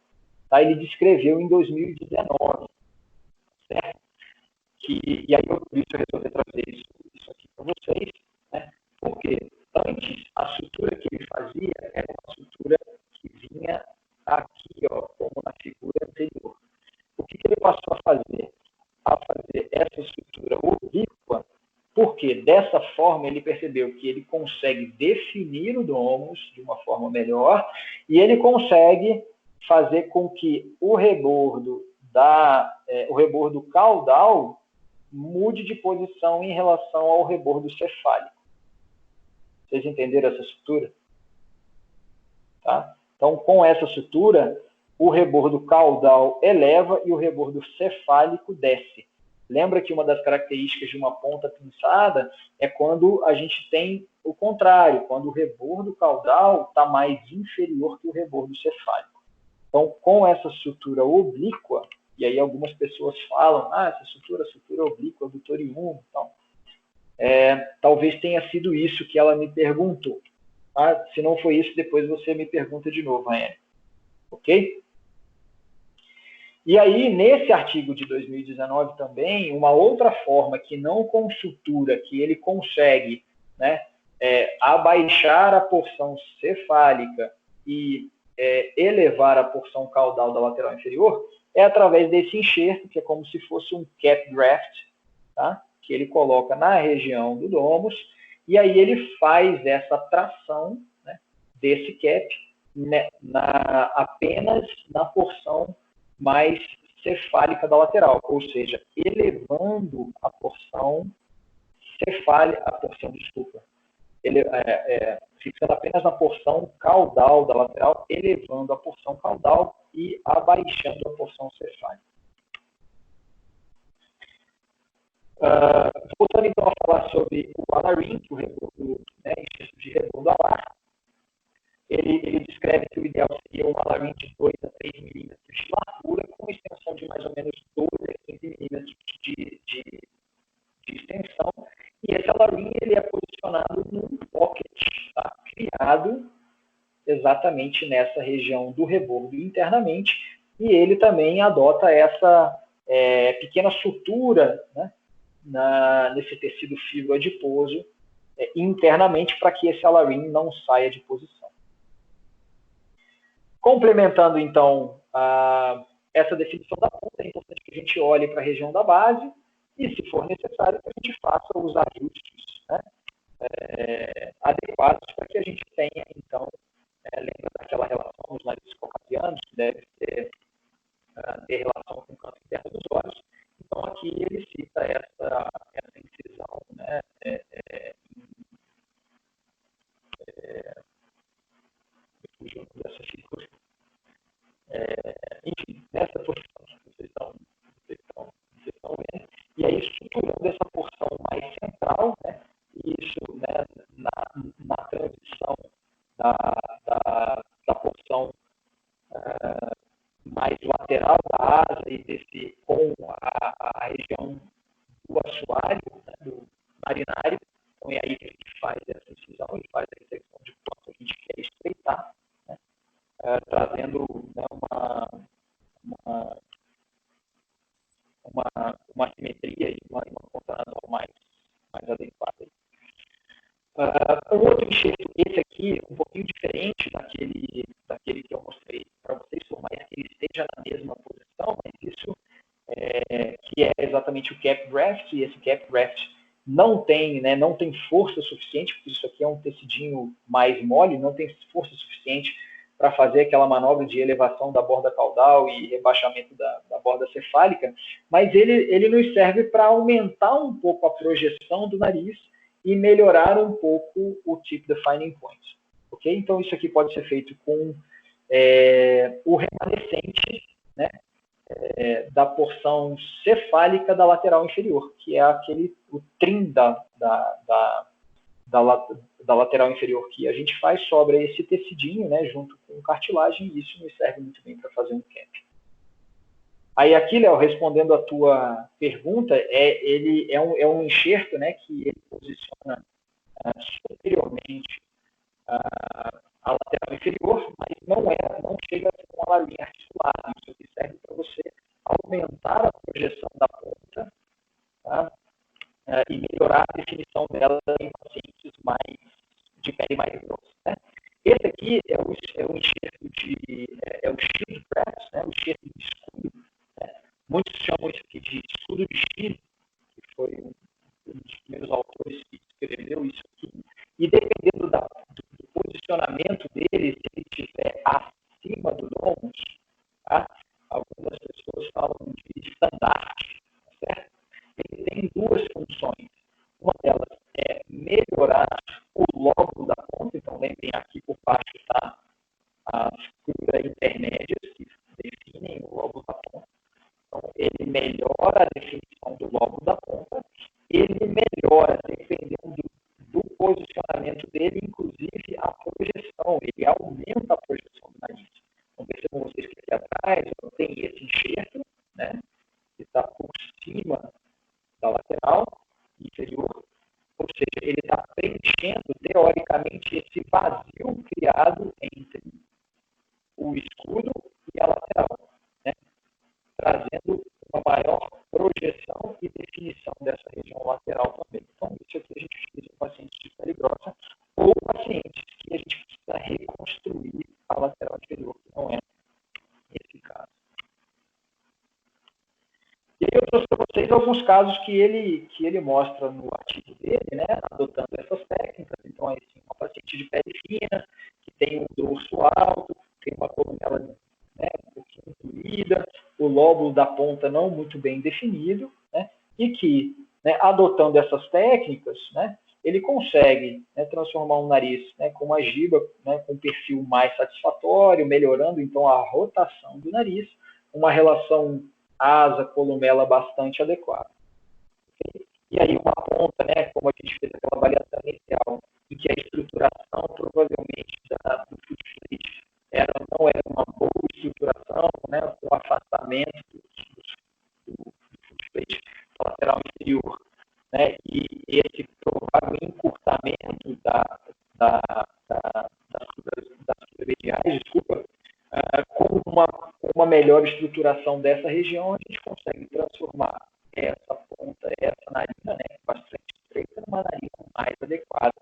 tá, ele descreveu em 2019, certo? E aí, por isso, eu resolvi trazer isso aqui para vocês, né? Porque antes, a sutura que ele fazia era uma sutura que vinha aqui, ó, como na figura anterior. O que ele passou a fazer? A fazer essa estrutura oblíqua, porque dessa forma ele percebeu que ele consegue definir o domus de uma forma melhor e ele consegue fazer com que o rebordo caudal mude de posição em relação ao rebordo cefálico. Vocês entenderam essa estrutura? Tá? Então, com essa sutura, o rebordo caudal eleva e o rebordo cefálico desce. Lembra que uma das características de uma ponta pinçada é quando a gente tem o contrário, quando o rebordo caudal está mais inferior que o rebordo cefálico. Então, com essa sutura oblíqua, e aí algumas pessoas falam, essa sutura oblíqua do toriume, então, talvez tenha sido isso que ela me perguntou. Se não foi isso, depois você me pergunta de novo, Rayane. Ok? E aí, nesse artigo de 2019 também, uma outra forma que não com sutura, que ele consegue, né, abaixar a porção cefálica e elevar a porção caudal da lateral inferior, é através desse enxerto, que é como se fosse um cap graft, tá? Que ele coloca na região do domus, e aí ele faz essa tração, né, desse cap, né, apenas na porção mais cefálica da lateral, ou seja, elevando a porção cefálica, fixando apenas na porção caudal da lateral, elevando a porção caudal e abaixando a porção cefálica. Voltando então a falar sobre o Alarin, o rebordo, né, enxerto de rebordo alar, ele descreve que o ideal seria um Alarin de 2 a 3 milímetros de largura, com extensão de mais ou menos 12 a 15 milímetros de extensão, e esse Alarin ele é posicionado num pocket, tá, criado exatamente nessa região do rebordo internamente, e ele também adota essa pequena sutura, né, nesse tecido fibroadiposo internamente, para que esse Alarin não saia de posição. Complementando, então, essa definição da ponta, é importante que a gente olhe para a região da base e, se for necessário, que a gente faça os ajustes, né, adequados para que a gente tenha, então, lembra daquela relação dos narizes caucasianos, que deve ter relação com o canto interno dos olhos. Então, aqui ele cita essa incisão, né, dessa figura. Enfim, nessa posição que vocês estão vendo, e aí estruturando essa porção mais central, né, isso, né, na transição da porção mais lateral da asa e com a região do assoalho, né, do narinário. Então é aí que a gente faz essa incisão, a gente faz a intersecção de quanto a gente quer estreitar, né, trazendo, né, uma simetria e uma contração mais adequada. Um outro enxerto, esse aqui, um pouquinho diferente daquele que eu mostrei para vocês, por mais que ele esteja na mesma posição, mas isso que é exatamente o cap graft, e esse cap graft não tem força suficiente, porque isso aqui é um tecidinho mais mole, não tem força suficiente para fazer aquela manobra de elevação da borda caudal e rebaixamento da borda cefálica, mas ele nos serve para aumentar um pouco a projeção do nariz e melhorar um pouco o tip defining point. Okay? Então, isso aqui pode ser feito com o remanescente, né, da porção cefálica da lateral inferior, que é o trim da lateral inferior que a gente faz, sobra esse tecidinho, né, junto com cartilagem, e isso nos serve muito bem para fazer um cap. Aí aqui, Léo, respondendo a tua pergunta, ele é um enxerto, né, que ele posiciona superiormente a lateral inferior, mas não chega a ser uma Alarin articulada. Isso aqui serve para você aumentar a projeção da ponta, tá, e melhorar a definição dela em pacientes de pele mais grossa, né? Esse aqui é o enxerto o shield graft, né, o enxerto de escudo, né? Muitos chamam isso aqui de escudo de Chile, que foi um dos primeiros autores que escreveu isso aqui. E dependendo do posicionamento dele, se ele estiver acima do domus, tá? Algumas pessoas falam de estandarte, certo? Ele tem duas funções. Uma delas é melhorar o lóbulo da ponta. Então, lembrem, aqui por baixo está as fibras intermédias que definem o lóbulo da ponta. Então, ele melhora a definição do lóbulo da ponta, ele melhora, dependendo do posicionamento dele, inclusive a projeção, ele aumenta a projeção do nariz. Então, percebam vocês que aqui atrás tem esse enxerto, né, que está por cima da lateral inferior, ou seja, ele está preenchendo, teoricamente, esse vazio criado entre o escudo e a lateral, né, trazendo uma maior projeção e definição dessa região lateral também. Então, isso aqui a gente utiliza em pacientes de pele grossa ou pacientes que a gente precisa reconstruir a trouxe para vocês alguns casos que ele mostra no artigo dele, né, adotando essas técnicas. Então, assim, uma paciente de pele fina, que tem um dorso alto, tem uma columela, né, um pouquinho doída, o lóbulo da ponta não muito bem definido, né, e que, né, adotando essas técnicas, né, ele consegue, né, transformar um nariz, né, com uma giba, né, com um perfil mais satisfatório, melhorando então a rotação do nariz, uma relação asa-columela bastante adequada. Okay? E aí uma ponta, né, como a gente fez aquela avaliação inicial, em que a estruturação provavelmente do foot plate não era uma boa estruturação, né, com afastamento do foot plate lateral inferior, né, e esse provável encurtamento das mediais, desculpa, com uma melhor estruturação dessa região, a gente consegue transformar essa ponta, essa narina, né, bastante estreita, numa narina mais adequada,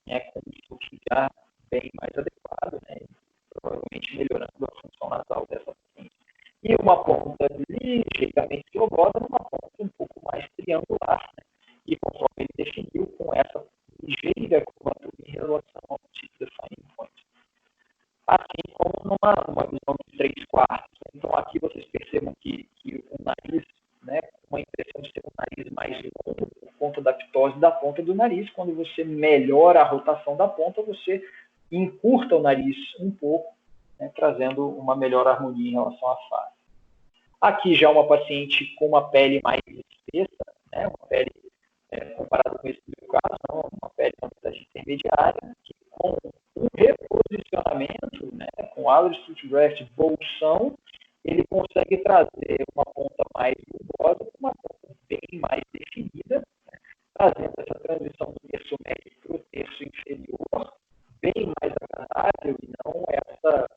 né, com um fluxo de ar bem mais adequado, né, provavelmente melhorando a função nasal dessa paciente. E uma ponta ligeiramente logosa, uma ponta um pouco mais triangular, né, e conforme ele definiu, com essa ligeira curvatura em relação ao tipo defining point. Assim como numa visão de 3/4. Então, aqui vocês percebam que o nariz, né, uma impressão de ser um nariz mais longo por conta da ptose da ponta do nariz. Quando você melhora a rotação da ponta, você encurta o nariz um pouco, né, trazendo uma melhor harmonia em relação à face. Aqui já uma paciente com uma pele mais espessa, né, uma pele, comparado com esse caso, não, uma pele intermediária, que com um reposicionamento, né, com Alder-Stitch Graft bolsão, ele consegue trazer uma ponta mais rugosa, uma ponta bem mais definida, né, trazendo essa transição do terço médio para o terço inferior, bem mais agradável, e não essa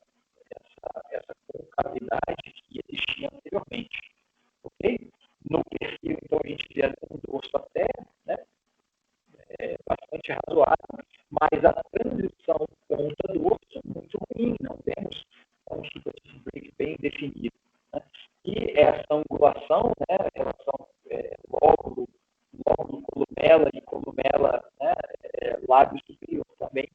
concavidade que existia anteriormente. Ok? No perfil, então, a gente vê um dorso até, né, bastante razoável, mas a transição ponta-dorso é muito ruim, não temos um superfície break bem definido. Né? E essa angulação, né, a relação lóbulo, columela e columela, né, lábio superior também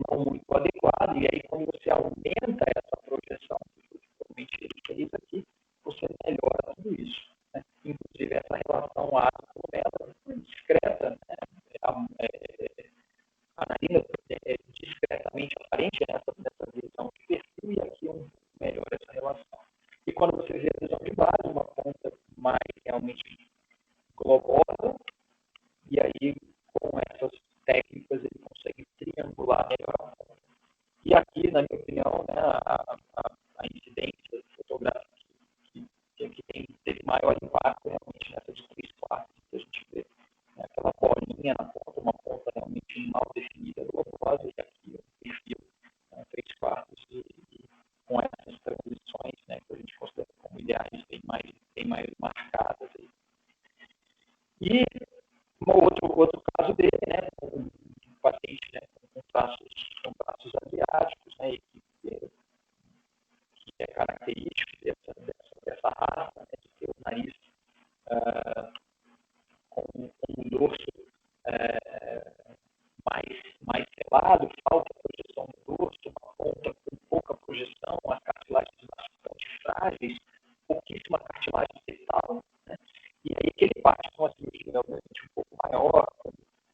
não muito adequado, e aí quando você aumenta essa projeção, que provavelmente ele fez aqui, você melhora tudo isso. Né? Inclusive essa relação asa-columela discreta, né? A narina é discretamente aparente nessa visão de perfil, e aqui melhora essa relação. E quando você vê a visão de base, uma ponta mais realmente globosa, e aí com essas técnicas ele consegue triangular melhor a ponta. E aqui, na minha opinião, né, a incidência fotográfica que teve maior impacto realmente nessa de 3/4, que a gente vê, né, aquela bolinha na ponta, uma ponta realmente mal definida, globosa, e aqui o perfil, 3/4, e com essas transições, né, que a gente considera como ideais bem mais marcadas. Aí. E outro caso dele, né, um paciente, né, com traços asiáticos, né, que é característico dessa raça, né, de ter o nariz com um dorso mais selado, falta projeção no dorso, uma ponta com pouca projeção, as cartilagens bastante frágeis, pouquíssima cartilagem septal, né, e aí que ele parte com uma cirurgia obviamente um pouco maior, com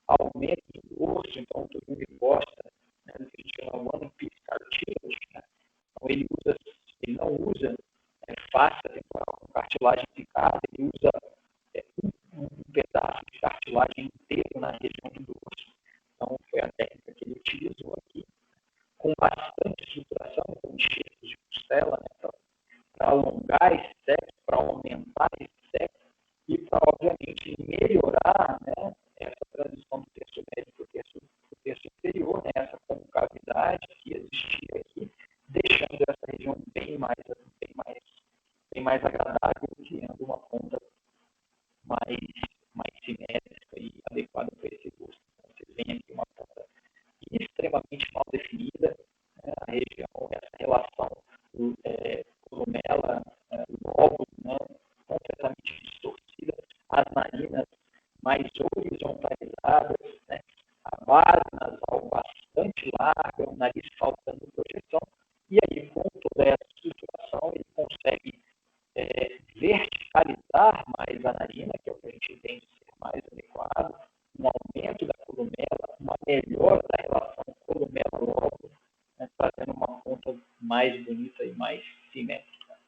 aumento do dorso, então todo mundo gosta, né, do que a gente chama one piece cartilage, né, então ele não usa face temporal com cartilagem picada, ele usa um pedaço de cartilagem inteiro na região do dorso. Então, foi a técnica que ele utilizou aqui, com bastante estruturação, com enxertos de costela, né, para alongar esse sexo, para aumentar esse sexo e para, obviamente, melhorar, né, essa transição do terço médio para o terço inferior, né, essa concavidade que existia aqui, deixando essa região bem mais agradável, criando uma ponta mais simétrica e adequada para esse gosto. Então, você tem aqui uma ponta extremamente mal definida, né, a região, essa relação columela, lóbulo, né, com fazendo projeção, e aí, com toda essa estruturação, ele consegue verticalizar mais a narina, que é o que a gente entende ser mais adequado, um aumento da columela, uma melhora da relação columela-lóbulo, né, trazendo uma ponta mais bonita e mais simétrica.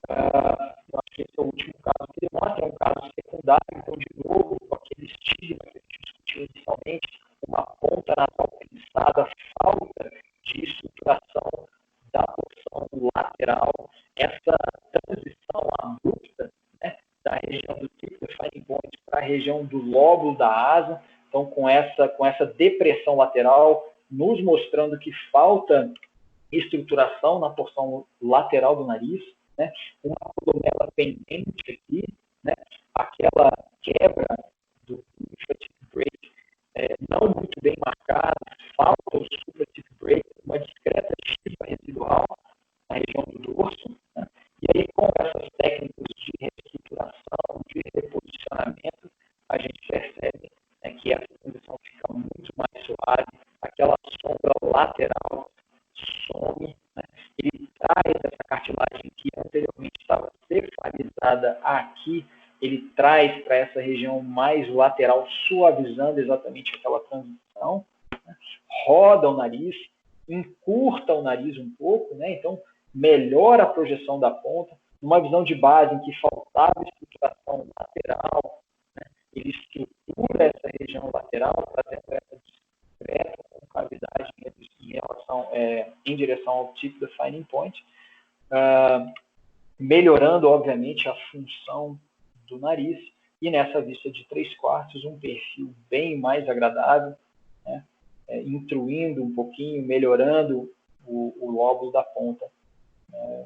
Eu acho que esse é o último caso que demonstra, é um caso secundário, então, de novo, com aquele estigma que a gente discutiu inicialmente, uma ponta nasal pensada, falta de estruturação da porção lateral, essa transição abrupta, né, da região do tip defining point para a região do lóbulo da asa, então com essa depressão lateral, nos mostrando que falta estruturação na porção lateral do nariz, né, uma columela pendente aqui, né, aquela quebra do infrative break não muito bem marcada, falta o supratip break, uma discreta chiva residual na região do dorso, né, e aí com essas técnicas de reestruturação, de reposicionamento, a gente percebe, né, que essa condição fica muito mais suave, aquela sombra lateral some, né, ele traz essa cartilagem que anteriormente estava cefalizada aqui, ele traz para essa região mais lateral, suavizando exatamente aquela transição, né, roda o nariz, encurta o nariz um pouco, né, então melhora a projeção da ponta, uma visão de base em que faltava estruturação lateral, né, ele estrutura essa região lateral, trazendo essa discreta concavidade em direção ao tip defining point, melhorando, obviamente, a função do nariz, e nessa vista de 3/4, um perfil bem mais agradável, né, intruindo um pouquinho, melhorando o lóbulo da ponta,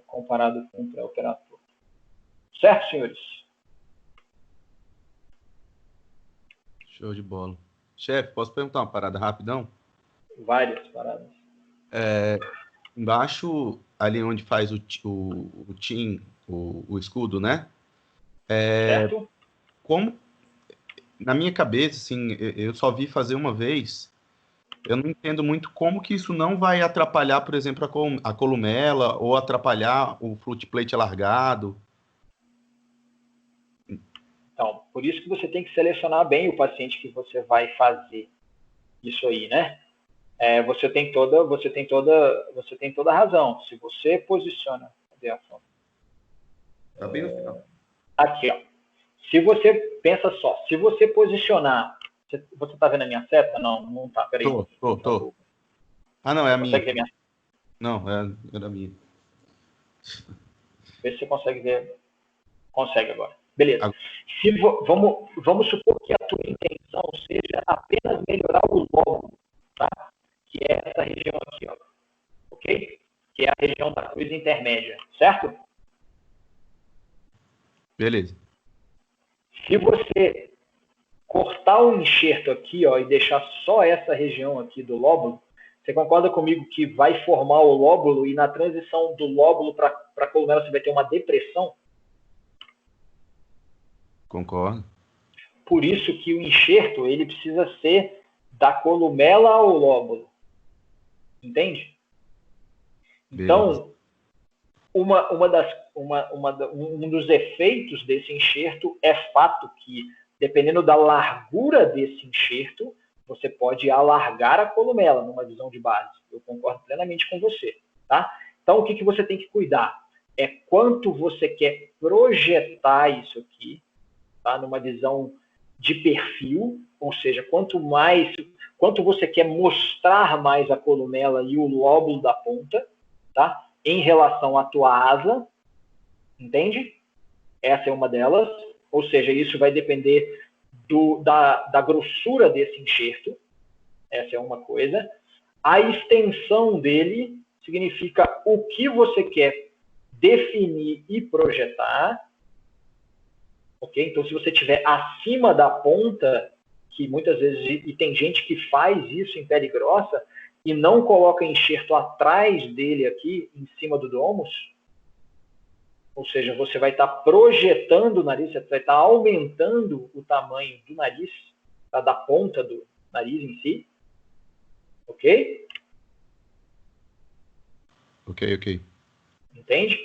comparado com o pré-operatório. Certo, senhores? Show de bola. Chefe, posso perguntar uma parada rapidão? Várias paradas. Embaixo, ali onde faz o TIM, o escudo, né? Certo? Como, na minha cabeça, assim, eu só vi fazer uma vez, eu não entendo muito como que isso não vai atrapalhar, por exemplo, a columela ou atrapalhar o flut plate alargado. Então, por isso que você tem que selecionar bem o paciente que você vai fazer isso aí, né? Você tem toda a razão. Se você posiciona, cadê a foto? Tá bem no final. Aqui, ó. Se você pensa só, se você posicionar, você está vendo a minha seta? Não tá. Peraí. Tô. Ah, não, é a minha. Consegue ver minha? Não, é a minha. Vê se você consegue ver. Consegue agora. Beleza. Ah. Vamos supor que a tua intenção seja apenas melhorar o lóbulo, tá? Que é essa região aqui, ó. Ok? Que é a região da cruz intermédia, certo? Beleza. Se você cortar o enxerto aqui, ó, e deixar só essa região aqui do lóbulo, você concorda comigo que vai formar o lóbulo e na transição do lóbulo para a columela você vai ter uma depressão? Concordo. Por isso que o enxerto ele precisa ser da columela ao lóbulo. Entende? Então, um dos efeitos desse enxerto é fato que, dependendo da largura desse enxerto, você pode alargar a columela numa visão de base. Eu concordo plenamente com você. Tá? Então, o que você tem que cuidar? É quanto você quer projetar isso aqui, tá? Numa visão de perfil, ou seja, quanto você quer mostrar mais a columela e o lóbulo da ponta, tá? Em relação à tua asa, entende? Essa é uma delas, ou seja, isso vai depender da grossura desse enxerto, essa é uma coisa. A extensão dele significa o que você quer definir e projetar, ok? Então, se você estiver acima da ponta, que muitas vezes, e tem gente que faz isso em pele grossa, e não coloca enxerto atrás dele aqui, em cima do domus, ou seja, você vai estar projetando o nariz, você vai estar aumentando o tamanho do nariz, tá? Da ponta do nariz em si, ok? Ok. Entende?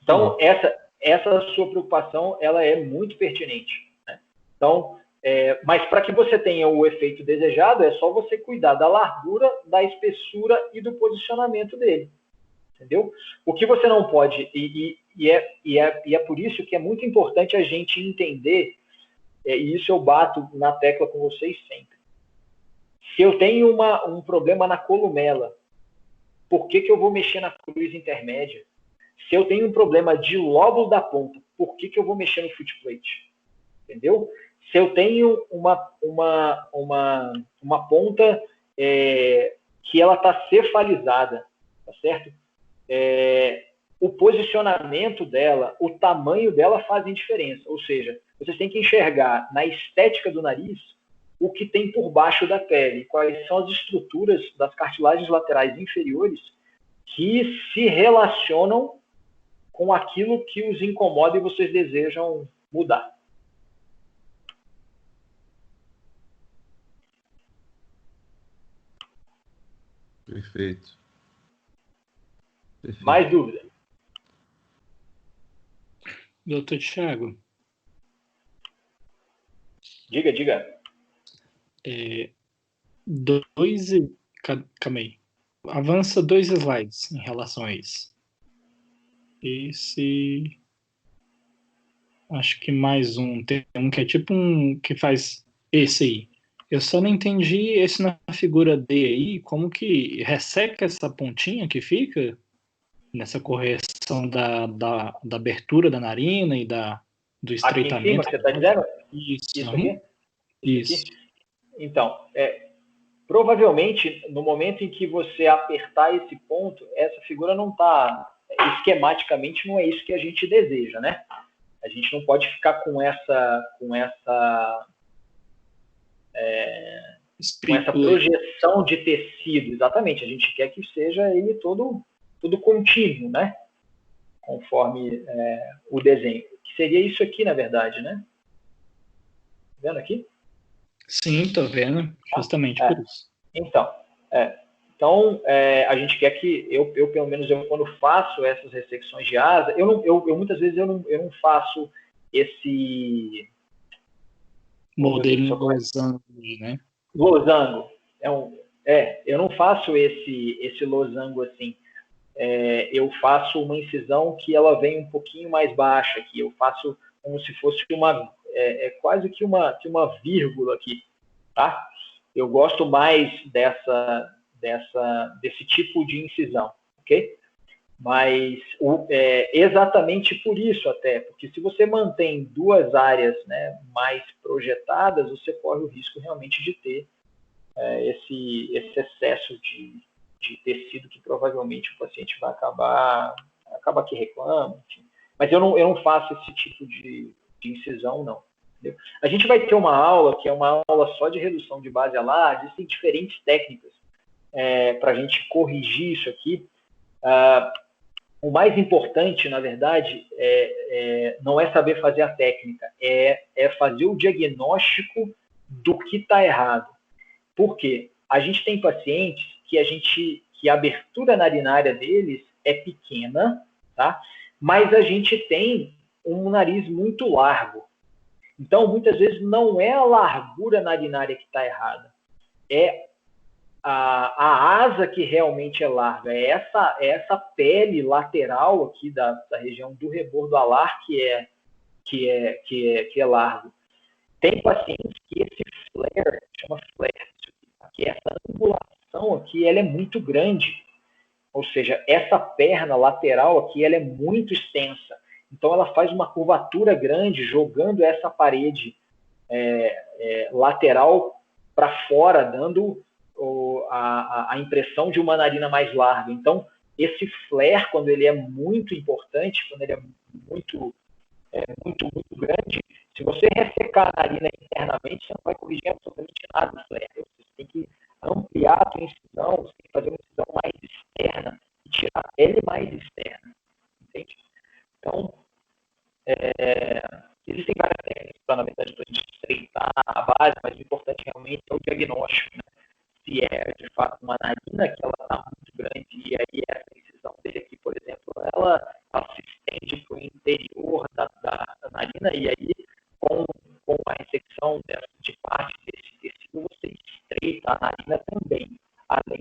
Então, essa sua preocupação, ela é muito pertinente, né? Então, mas para que você tenha o efeito desejado, é só você cuidar da largura, da espessura e do posicionamento dele, entendeu? O que você não pode, e é por isso que é muito importante a gente entender, e isso eu bato na tecla com vocês sempre. Se eu tenho um problema na columela, por que eu vou mexer na cruz intermédia? Se eu tenho um problema de lóbulo da ponta, por que eu vou mexer no footplate? Entendeu? Se eu tenho uma ponta que ela está cefalizada, tá certo? O posicionamento dela, o tamanho dela fazem diferença. Ou seja, vocês têm que enxergar na estética do nariz o que tem por baixo da pele, quais são as estruturas das cartilagens laterais inferiores que se relacionam com aquilo que os incomoda e vocês desejam mudar. Perfeito. Mais dúvida? Doutor Thiago. Diga. Calma aí. Avança 2 slides em relação a isso. Esse... Acho que mais um. Tem um que é tipo um que faz esse aí. Eu só não entendi esse na figura D aí, como que resseca essa pontinha que fica nessa correção da abertura da narina e do estreitamento. Aqui em cima, que você está dizendo? Isso aqui? Isso. Aqui? Então, provavelmente, no momento em que você apertar esse ponto, essa figura não está... Esquematicamente, não é isso que a gente deseja, né? A gente não pode ficar com essa projeção de tecido, exatamente. A gente quer que seja ele todo contínuo, né? Conforme o desenho. Que seria isso aqui, na verdade, né? Tá vendo aqui? Sim, tô vendo. Justamente por isso. Então, a gente quer que eu pelo menos, quando faço essas ressecções de asa, muitas vezes eu não faço esse modelo losango, né? Losango. Eu não faço esse losango assim. Eu faço uma incisão que ela vem um pouquinho mais baixa aqui. Eu faço como se fosse quase que uma vírgula aqui, tá? Eu gosto mais desse tipo de incisão, ok? Mas exatamente por isso até, porque se você mantém duas áreas, né, mais projetadas, você corre o risco realmente de ter esse excesso de tecido que provavelmente o paciente vai acaba que reclama, enfim. Mas eu não faço esse tipo de incisão, não. Entendeu? A gente vai ter uma aula que é uma aula só de redução de base alar. Existem diferentes técnicas para a gente corrigir isso aqui. O mais importante, na verdade, não é saber fazer a técnica, é fazer o diagnóstico do que está errado. Por quê? A gente tem pacientes que a abertura narinária deles é pequena, tá? Mas a gente tem um nariz muito largo. Então, muitas vezes, não é a largura narinária que está errada. É a asa que realmente é larga. É essa pele lateral aqui da região do rebordo alar que é largo. Tem pacientes que esse flare, chama flare, que essa angulação aqui, ela é muito grande. Ou seja, essa perna lateral aqui, ela é muito extensa. Então, ela faz uma curvatura grande, jogando essa parede lateral para fora, dando a impressão de uma narina mais larga. Então, esse flare, quando ele é muito importante, quando ele é muito grande, se você ressecar a narina internamente, você não vai corrigir absolutamente nada do flare. Você tem que ampliar a sua incisão, você tem que fazer uma incisão mais externa e tirar a pele mais externa. Entende? Então, existem várias técnicas para, na verdade, a gente estreitar a base, mas o importante realmente é o diagnóstico, né? Se é, de fato, uma narina que ela está muito grande e aí essa incisão dele aqui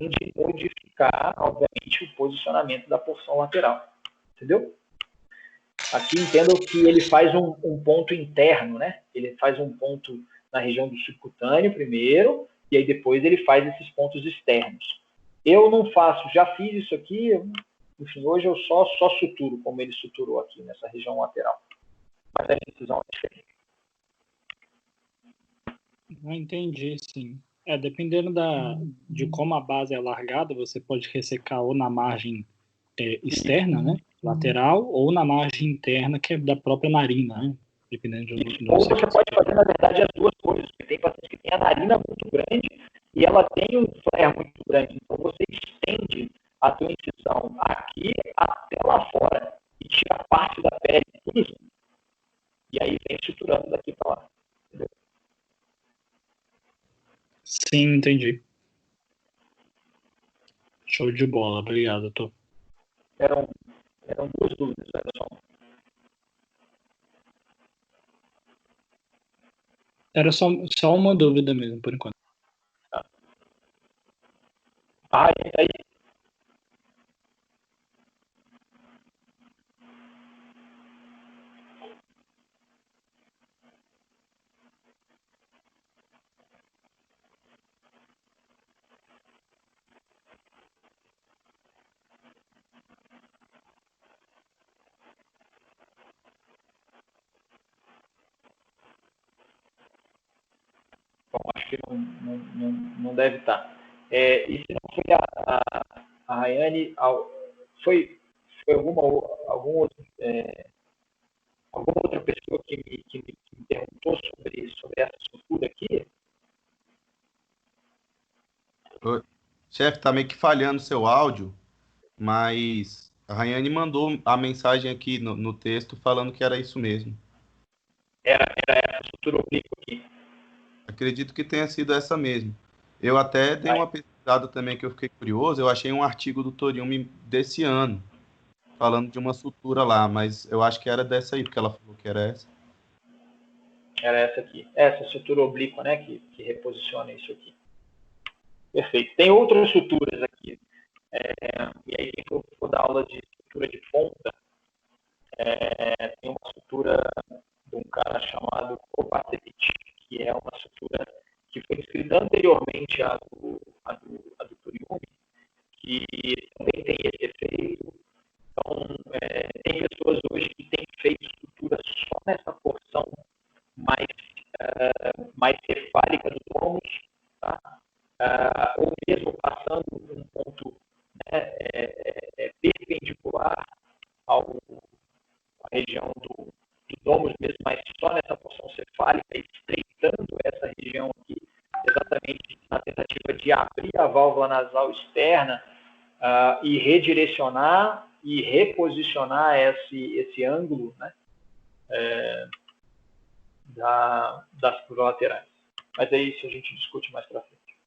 de modificar, obviamente, o posicionamento da porção lateral. Entendeu? Aqui entendo que ele faz um ponto interno, né? Ele faz um ponto na região do subcutâneo primeiro, e aí depois ele faz esses pontos externos. Eu não faço, já fiz isso aqui, enfim, hoje eu só suturo, como ele suturou aqui nessa região lateral. Mas a decisão é diferente. Não entendi, sim. Dependendo de como a base é largada, você pode ressecar ou na margem externa, né, lateral, ou na margem interna, que é da própria narina, né, dependendo do ou você pode fazer, na verdade, as duas coisas. Tem paciente que tem a narina muito grande e ela tem um flare muito grande. Então, você estende a tua incisão aqui até lá fora e tira parte da pele, tudo isso. E aí vem suturando daqui para lá. Entendeu? Sim, entendi. Show de bola, obrigado, doutor. Eram duas dúvidas, era só uma. Era só uma dúvida mesmo, por enquanto. Ah, e aí? Bom, acho que não deve estar. E se não foi a Rayane, foi alguma outra pessoa que me perguntou sobre essa estrutura aqui? Chefe, tá meio que falhando o seu áudio, mas a Rayane mandou a mensagem aqui no texto falando que era isso mesmo. Era essa estrutura oblíqua aqui. Acredito que tenha sido essa mesmo. Eu até dei uma pesquisada também que eu fiquei curioso, eu achei um artigo do Toriumi desse ano, falando de uma sutura lá, mas eu acho que era dessa aí, porque ela falou que era essa. Era essa aqui. Essa sutura oblíqua, né, que reposiciona isso aqui. Perfeito. Tem outras suturas aqui. E aí, quem for dar aula de sutura de ponta, tem uma sutura de um cara chamado Kovacevic, que é uma sutura que foi escrita anteriormente à do Toriumi, que também tem esse efeito. Então, tem pessoas hoje que têm feito sutura só nessa porção mais cefálica do tômus, tá? Ou mesmo passando um ponto, né, perpendicular à região do tômus mesmo, mas só nessa porção cefálica, estreitando essa região aqui, exatamente na tentativa de abrir a válvula nasal externa e redirecionar e reposicionar esse ângulo, né, das laterais. Mas é isso, a gente discute mais para frente.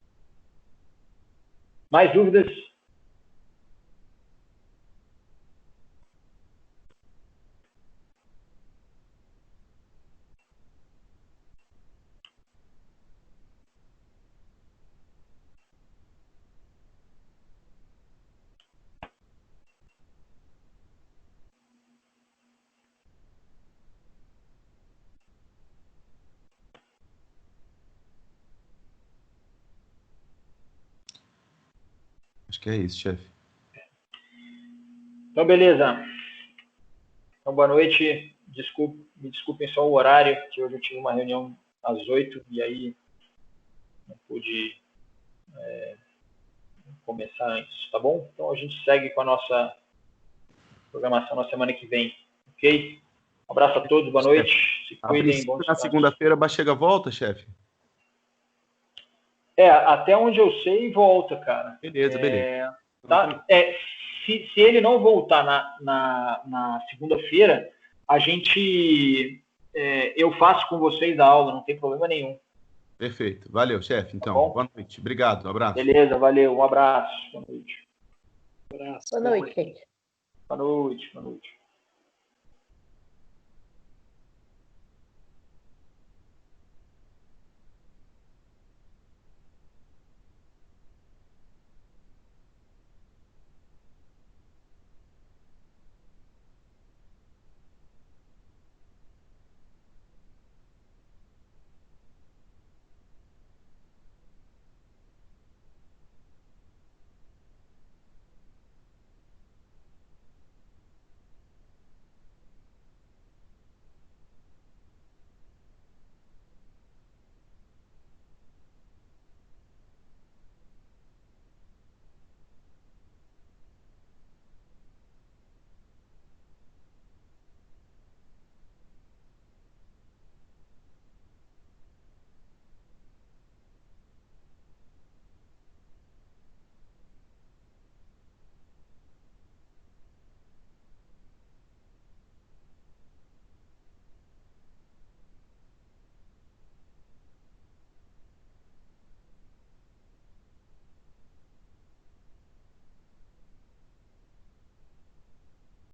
Mais dúvidas? Acho que é isso, chefe. Então, beleza. Então, boa noite. Me desculpem só o horário, que hoje eu tive uma reunião às 8 e aí não pude começar antes, tá bom? Então, a gente segue com a nossa programação na semana que vem, ok? Um abraço a todos, boa noite. Se cuidem, bom descanso. Na segunda-feira, Bachega volta, chefe? Até onde eu sei, volta, cara. Beleza. Tá? Se ele não voltar na segunda-feira, eu faço com vocês a aula, não tem problema nenhum. Perfeito. Valeu, chefe. Então, Tá boa noite. Obrigado, um abraço. Beleza, valeu. Um abraço. Boa noite. Um abraço. Boa noite, gente. Boa noite.